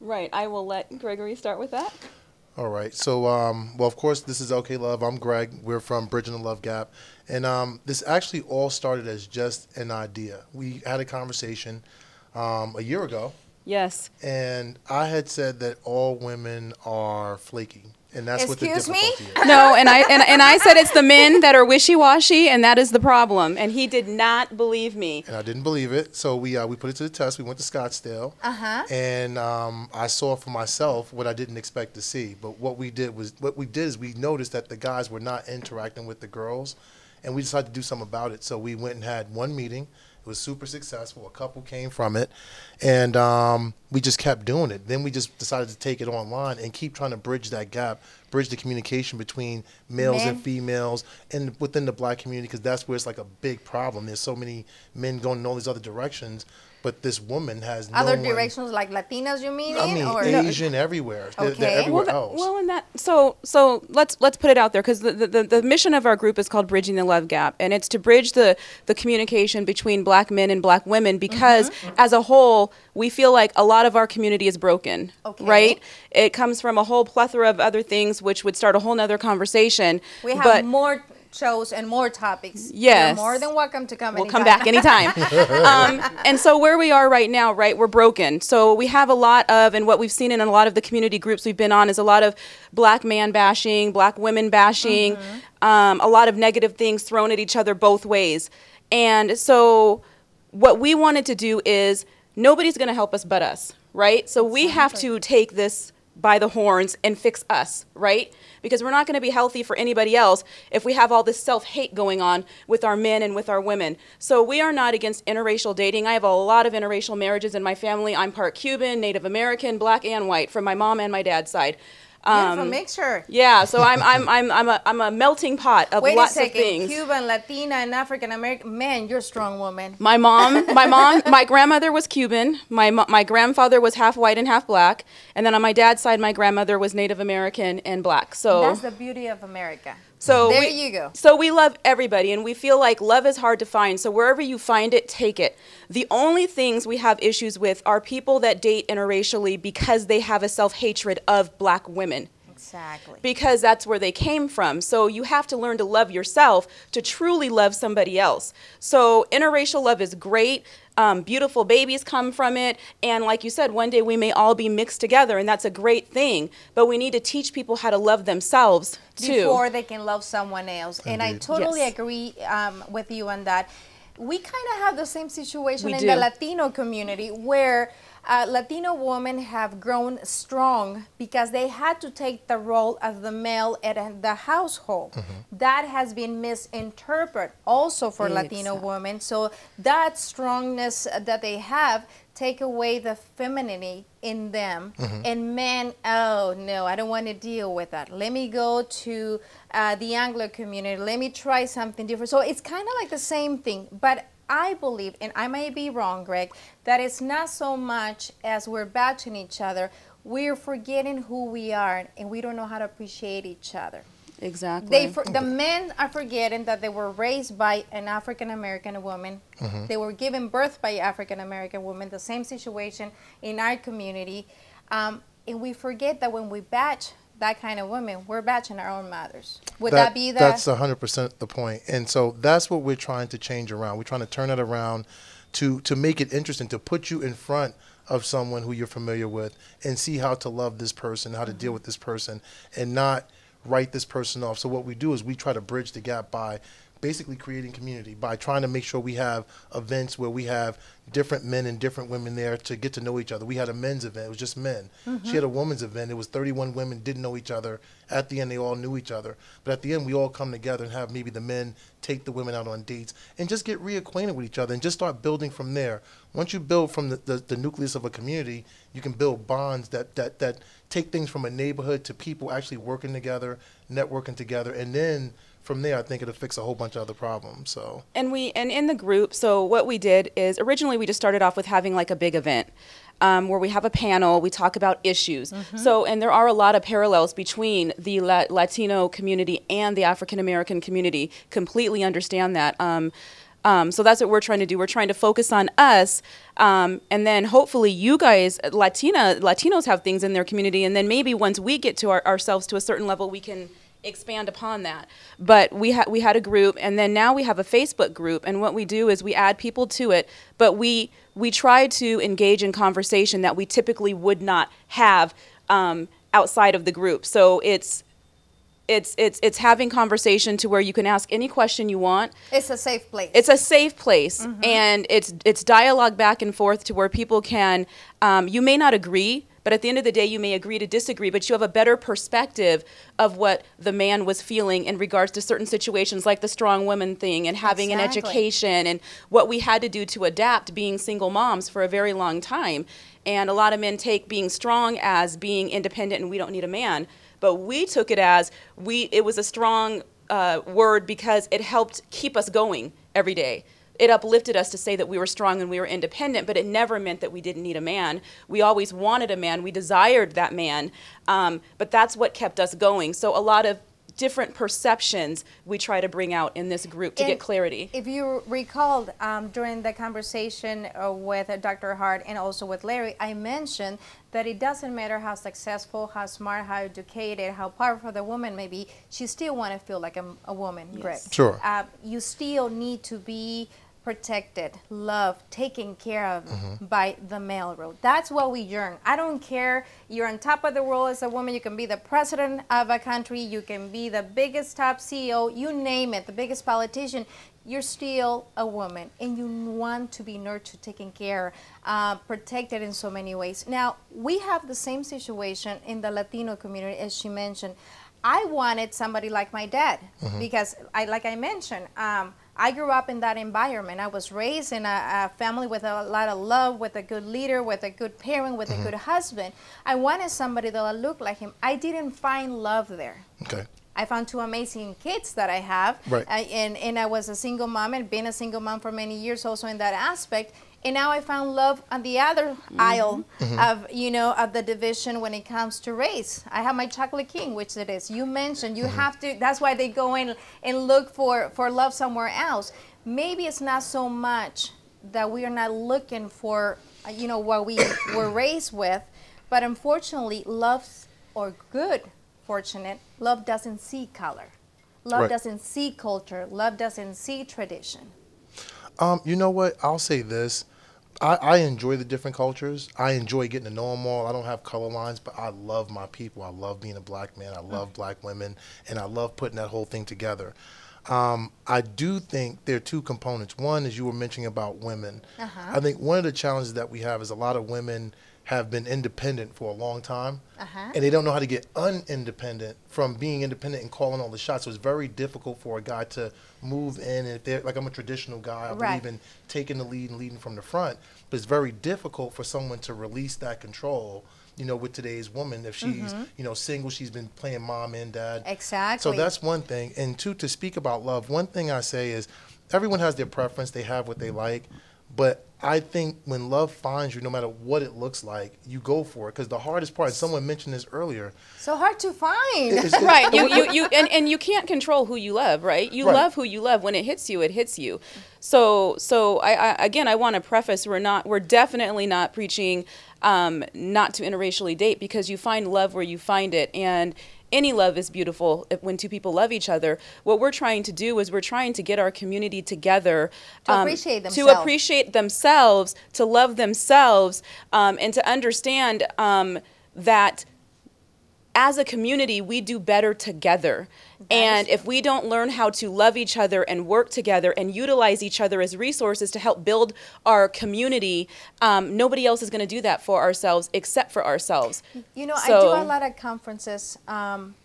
Right. I will let Gregory start with that. All right. So, well, of course, this is OK Love. I'm Greg. We're from Bridging the Love Gap. And this actually all started as just an idea. We had a conversation a year ago. Yes. And I had said that all women are flaky. And that's what the difficulty is. No, and I said it's the men that are wishy-washy, and that is the problem. And he did not believe me. And I didn't believe it, so we put it to the test. We went to Scottsdale, and I saw for myself what I didn't expect to see. But what we did is we noticed that the guys were not interacting with the girls, and we decided to do something about it. So we went and had one meeting. It was super successful. A couple came from it, and we just kept doing it. Then we just decided to take it online and keep trying to bridge that gap, bridge the communication between males and females and within the black community, because that's where it's like a big problem. There's so many men going in all these other directions, but this woman has other directions like Latinas, you mean? I mean, or? Asian everywhere. Okay. They're everywhere else. Well, and that so let's put it out there, because the mission of our group is called Bridging the Love Gap, and it's to bridge the communication between black men and black women, because as a whole we feel like a lot of our community is broken. Right? It comes from a whole plethora of other things, which would start a whole nother conversation. We have more shows and more topics. Yes. You're more than welcome to come. We'll come back anytime. And so where we are right now, right, we're broken. So we have a lot of, and what we've seen in a lot of the community groups we've been on is a lot of black man bashing, black women bashing, a lot of negative things thrown at each other both ways. And so what we wanted to do is, nobody's going to help us but us, right? So we have to take this by the horns and fix us, right? Because we're not going to be healthy for anybody else if we have all this self-hate going on with our men and with our women. So we are not against interracial dating. I have a lot of interracial marriages in my family. I'm part Cuban, Native American, black and white, from my mom and my dad's side. Beautiful mixture. Yeah, so I'm a melting pot of lots of things. Wait a second, Cuban, Latina, and African American. Man, you're a strong woman. My grandmother was Cuban. My grandfather was half white and half black, and then on my dad's side, my grandmother was Native American and black. So that's the beauty of America. So there you go. So we love everybody, and we feel like love is hard to find. So wherever you find it, take it. The only things we have issues with are people that date interracially because they have a self-hatred of black women. Exactly. Because that's where they came from. So you have to learn to love yourself to truly love somebody else. So interracial love is great. Beautiful babies come from it. And like you said, one day we may all be mixed together, and that's a great thing. But we need to teach people how to love themselves, too. Before they can love someone else. And I totally agree with you on that. We kind of have the same situation in the Latino community, where Latino women have grown strong because they had to take the role of the male at the household. That has been misinterpreted also for Latino women. So that strongness that they have take away the femininity in them. And men, oh no, I don't want to deal with that. Let me go to the Anglo community. Let me try something different. So it's kind of like the same thing. But I believe, and I may be wrong, Greg, that it's not so much as we're bashing each other, we're forgetting who we are, and we don't know how to appreciate each other. Exactly. The men are forgetting that they were raised by an African-American woman. They were given birth by African-American women, the same situation in our community. And we forget that when we bash that kind of women, we're bashing our own mothers. Would that be the... That's 100% the point. And so that's what we're trying to change around. We're trying to turn it around to make it interesting, to put you in front of someone who you're familiar with and see how to love this person, how to deal with this person, and not write this person off. So what we do is we try to bridge the gap by basically creating community, by trying to make sure we have events where we have different men and different women there to get to know each other. We had a men's event. It was just men. She had a women's event. It was 31 women didn't know each other. At the end, they all knew each other. But at the end, we all come together and have maybe the men take the women out on dates and just get reacquainted with each other and just start building from there. Once you build from the nucleus of a community, you can build bonds that take things from a neighborhood to people actually working together, networking together, and then from there, I think it'll fix a whole bunch of other problems. So and in the group, so what we did is originally we just started off with having like a big event where we have a panel, we talk about issues. So, and there are a lot of parallels between the Latino community and the African American community. Completely understand that. So that's what we're trying to do. We're trying to focus on us, and then hopefully you guys, Latinos have things in their community, and then maybe once we get to ourselves to a certain level, we can expand upon that. But we had a group, and then now we have a Facebook group, and what we do is we add people to it, but we try to engage in conversation that we typically would not have outside of the group. So it's having conversation to where you can ask any question you want. It's a safe place. It's a safe place, and it's dialogue back and forth to where people can, you may not agree, but at the end of the day, you may agree to disagree, but you have a better perspective of what the man was feeling in regards to certain situations like the strong woman thing and having an education and what we had to do to adapt being single moms for a very long time. And a lot of men take being strong as being independent and we don't need a man. But we took it as it was a strong word because it helped keep us going every day. It uplifted us to say that we were strong and we were independent, but it never meant that we didn't need a man. We always wanted a man. We desired that man, but that's what kept us going. So a lot of different perceptions we try to bring out in this group to get clarity. If you recalled during the conversation with Dr. Hart and also with Larry, I mentioned that it doesn't matter how successful, how smart, how educated, how powerful the woman may be, she still want to feel like a woman, Greg. Sure. You still need to be protected, loved, taken care of by the male role. That's what we yearn. I don't care, you're on top of the world as a woman, you can be the president of a country, you can be the biggest top CEO, you name it, the biggest politician, you're still a woman and you want to be nurtured, taken care, protected in so many ways. Now, we have the same situation in the Latino community, as she mentioned. I wanted somebody like my dad because, like I mentioned, I grew up in that environment. I was raised in a family with a lot of love, with a good leader, with a good parent, with a good husband. I wanted somebody that looked like him. I didn't find love there. Okay. I found two amazing kids that I have. Right. And I was a single mom and been a single mom for many years also in that aspect. And now I found love on the other aisle of, of the division when it comes to race. I have my chocolate king, which it is. You mentioned you have to, that's why they go in and look for love somewhere else. Maybe it's not so much that we are not looking for, what we were raised with, but unfortunately, love doesn't see color. Love doesn't see culture. Love doesn't see tradition. You know what? I'll say this. I enjoy the different cultures. I enjoy getting to know them all. I don't have color lines, but I love my people. I love being a black man. I love black women, and I love putting that whole thing together. I do think there are two components. One, as you were mentioning about women, I think one of the challenges that we have is a lot of women have been independent for a long time, and they don't know how to get unindependent from being independent and calling all the shots. So it's very difficult for a guy to move in. And if they're like, I'm a traditional guy, I believe in taking the lead and leading from the front, but it's very difficult for someone to release that control. With today's woman, if she's, single, she's been playing mom and dad. Exactly. So that's one thing. And two, to speak about love, one thing I say is everyone has their preference. They have what they like. But I think when love finds you, no matter what it looks like, you go for it. Because the hardest part, someone mentioned this earlier. So hard to find. Right. You can't control who you love, right? You love who you love. When it hits you, it hits you. So I want to preface, we're definitely not preaching not to interracially date, because you find love where you find it. And any love is beautiful when two people love each other. What we're trying to do is we're trying to get our community together to appreciate themselves, to love themselves, and to understand that as a community, we do better together. And if we don't learn how to love each other and work together and utilize each other as resources to help build our community, nobody else is going to do that for ourselves except for ourselves. I do a lot of conferences when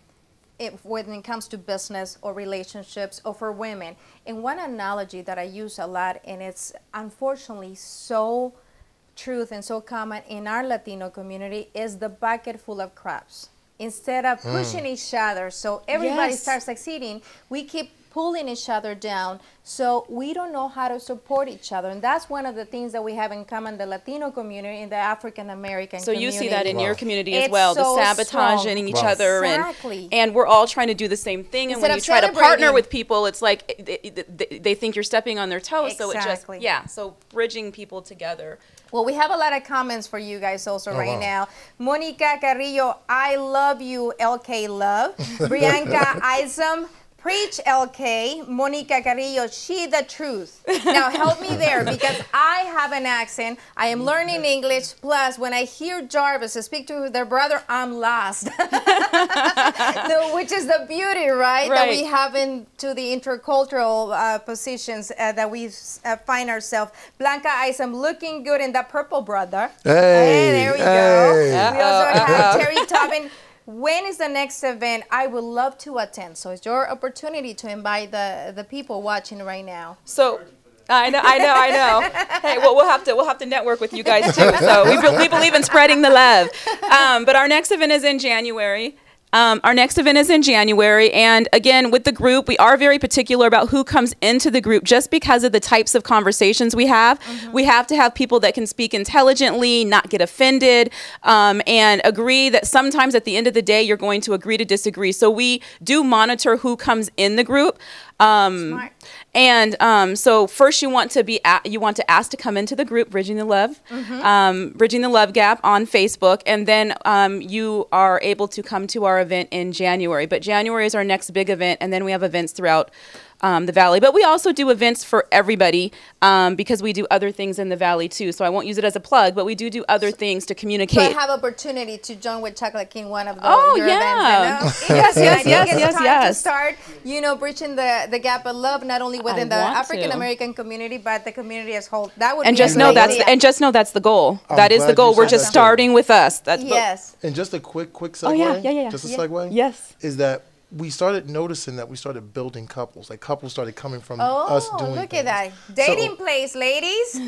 it comes to business or relationships or for women. And one analogy that I use a lot, and it's unfortunately so truth and so common in our Latino community, is the bucket full of crabs. Instead of pushing each other so everybody starts succeeding, we keep pulling each other down. So we don't know how to support each other. And that's one of the things that we have in common, the Latino community and the African American So community. you see that in your community as It's well, the so sabotaging strong. each other, Exactly. and we're all trying to do the same thing. And Instead when of you try to partner celebrating. with people, it's like they think you're stepping on their toes. So it just, Exactly. yeah, so bridging people together. Well, we have a lot of comments for you guys also Oh, right wow. now. Monica Carrillo, I love you, LK Love. Bianca Isom, preach LK. Monica Carrillo, she the truth. Now help me there because I have an accent. I am learning English. Plus, when I hear Jarvis speak to their brother, I'm lost. Which is the beauty, right? That we Right. have into the intercultural positions that we find ourselves. Blanca Isom looking good in that purple brother. Hey, There we hey. go. We also have Terry Tobin. When is the next event? I would love to attend. So it's your opportunity to invite the people watching right now. So I know. Hey, well, we'll have to network with you guys too. So we believe in spreading the love. But our next event is in January. And again, with the group, we are very particular about who comes into the group just because of the types of conversations we have. We have to have people that can speak intelligently, not get offended, and agree that sometimes at the end of the day, you're going to agree to disagree. So we do monitor who comes in the group. So first you want to ask to come into the group, Bridging the Love, Bridging the Love Gap on Facebook, and then you are able to come to our event in January. But January is our next big event, and then we have events throughout the Valley. But we also do events for everybody because we do other things in the Valley too. So I won't use it as a plug, but we do other things to So I communicate. have opportunity to join with Chocolate King one of the your yeah. events. Yes, And I think yes, it's yes, time yes. to start, bridging the gap of love, not only within the want African American community, but the community as whole. That would And be just a know great that's the goal. I'm That is the glad goal. you We're said just that, too. starting with us. That's Yes. And just a quick segue. Oh, yeah. Just a Yeah. segue. Yes. Is that we started noticing that we started building couples. Like couples started coming from us Oh, doing look things. at that. Dating place, ladies.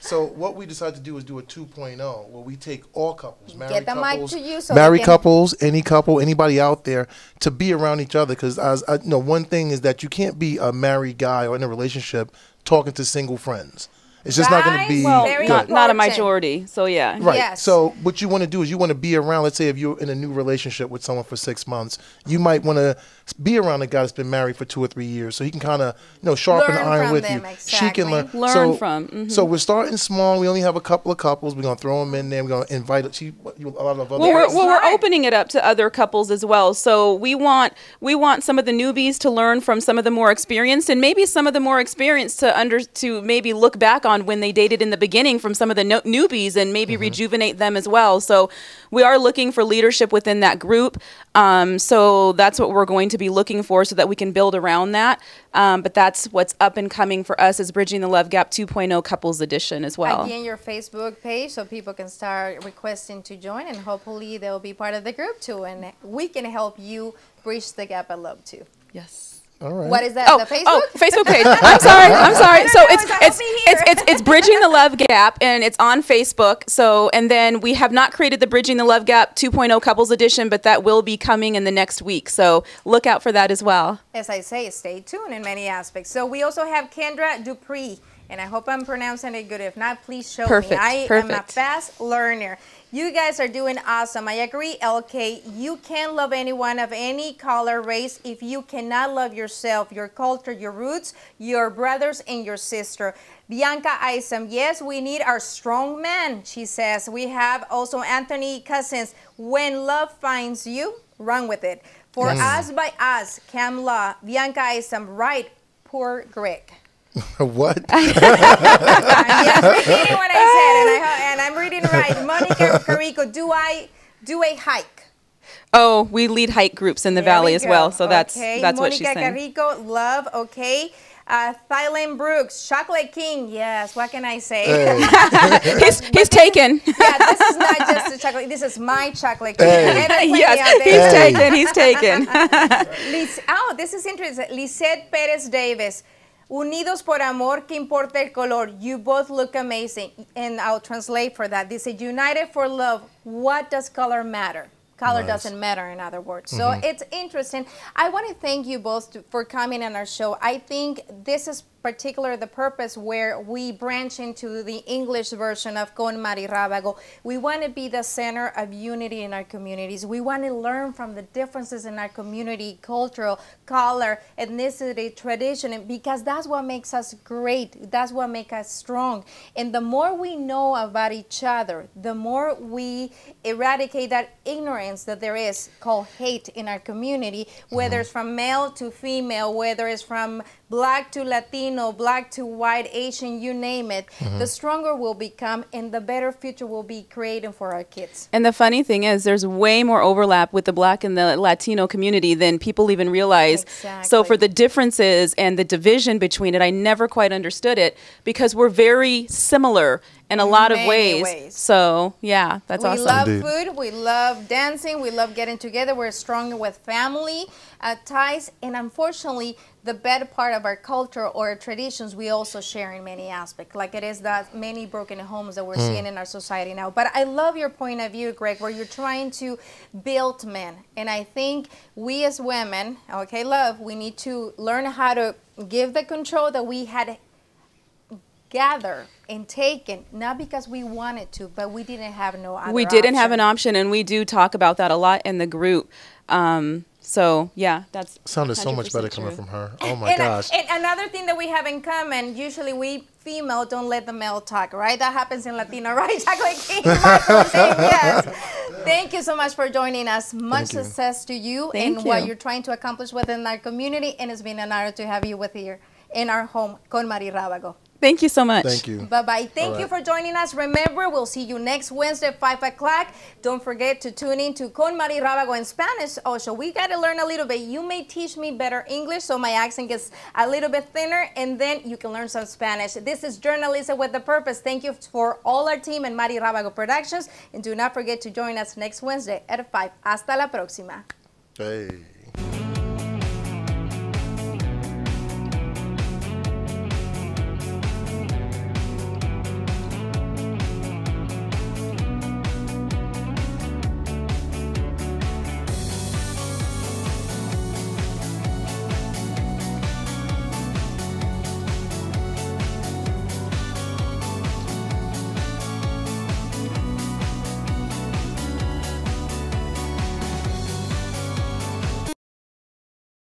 So what we decided to do is do a 2.0 where we take all couples, married Get the mic couples, to you so married we can- couples, any couple, anybody out there to be around each other. Because one thing is that you can't be a married guy or in a relationship talking to single friends. It's just not going to be good. not a majority. So yeah. Right. Yes. So what you want to do is you want to be around, let's say if you're in a new relationship with someone for 6 months, you might want to be around a guy that's been married for 2 or 3 years so he can kind of, sharpen Learn the iron from with them, you. exactly. She can learn. Learn from. Mhm. So we're starting small. We only have a couple of couples. We're going to throw them in there. We're going to invite a lot of other We're opening it up to other couples as well. So we want some of the newbies to learn from some of the more experienced, and maybe some of the more experienced to maybe look back on when they dated in the beginning from some of the newbies and maybe rejuvenate them as well. So we are looking for leadership within that group. So that's what we're going to be looking for so that we can build around that. But that's what's up and coming for us is Bridging the Love Gap 2.0 Couples Edition as well. Again, your Facebook page so people can start requesting to join, and hopefully they'll be part of the group too, and we can help you bridge the gap of love too. Yes. All right. What is that? Oh, the Facebook? oh, Facebook page. I'm sorry. So it's Bridging the Love Gap, and it's on Facebook. So, and then we have not created the Bridging the Love Gap 2.0 Couples Edition, but that will be coming in the next week. So look out for that as well. As I say, stay tuned in many aspects. So we also have Kendra Dupree, and I hope I'm pronouncing it good. If not, please show me. I am a fast learner. You guys are doing awesome. I agree, LK. You can't love anyone of any color, race, if you cannot love yourself, your culture, your roots, your brothers, and your sister. Bianca Isom, yes, we need our strong men, she says. We have also Anthony Cousins. When love finds you, run with it. For us by us, Cam Law, Bianca Isom, right, poor Greg. What? Yes, repeating what I said, and I'm reading right. Monica Carico, do I do a hike? Oh, we lead hike groups in the Valley as well. So that's what she's saying. Monica Carico, love, okay. Thylan Brooks, Chocolate King, yes, what can I say? He's taken. Yeah, this is not just a chocolate, this is my Chocolate King. Yes, he's taken. Oh, this is interesting. Lisette Perez Davis. Unidos por amor, que importa el color. You both look amazing. And I'll translate for that. They say, united for love, what does color matter? Color Nice. doesn't matter, in other words. So it's interesting. I want to thank you both for coming on our show. I think this is particular the purpose where we branch into the English version of Con Mary Rabago. We want to be the center of unity in our communities. We want to learn from the differences in our community, cultural, color, ethnicity, tradition, and because that's what makes us great. That's what makes us strong. And the more we know about each other, the more we eradicate that ignorance that there is called hate in our community, whether it's from male to female, whether it's from Black to Latino, Black to white, Asian, you name it, the stronger we'll become and the better future we'll be creating for our kids. And the funny thing is, there's way more overlap with the Black and the Latino community than people even realize. Exactly. So for the differences and the division between it, I never quite understood it because we're very similar in a lot of Many ways. So yeah, that's we awesome. love food, we love dancing, we love getting together. We're stronger with family ties, and unfortunately, the bad part of our culture or traditions we also share in many aspects, like it is that many broken homes that we're seeing in our society now. But I love your point of view, Greg, where you're trying to build men, and I think we as women, okay, love, we need to learn how to give the control that we had gather and taken, not because we wanted to, but we didn't have no other We didn't have option. an option, and we do talk about that a lot in the group. So yeah, that's Sounded so much 100% better true. coming from her. Oh my gosh. And another thing that we have in common, usually we female don't let the male talk, right? That happens in Latino, right? Chocolate King, Michael, saying yes. Thank you so much for joining us. Much success to you Thank in you. what you're trying to accomplish within our community, and it's been an honor to have you with here in our home, Con Mary Rabago. Thank you so much. Thank you. Bye-bye. Thank you for joining us. Remember, we'll see you next Wednesday at 5 o'clock. Don't forget to tune in to Con Mary Rabago in Spanish. Also, we got to learn a little bit. You may teach me better English so my accent gets a little bit thinner, and then you can learn some Spanish. This is Journalism with a Purpose. Thank you for all our team and Mary Rabago Productions. And do not forget to join us next Wednesday at 5. Hasta la próxima. Hey.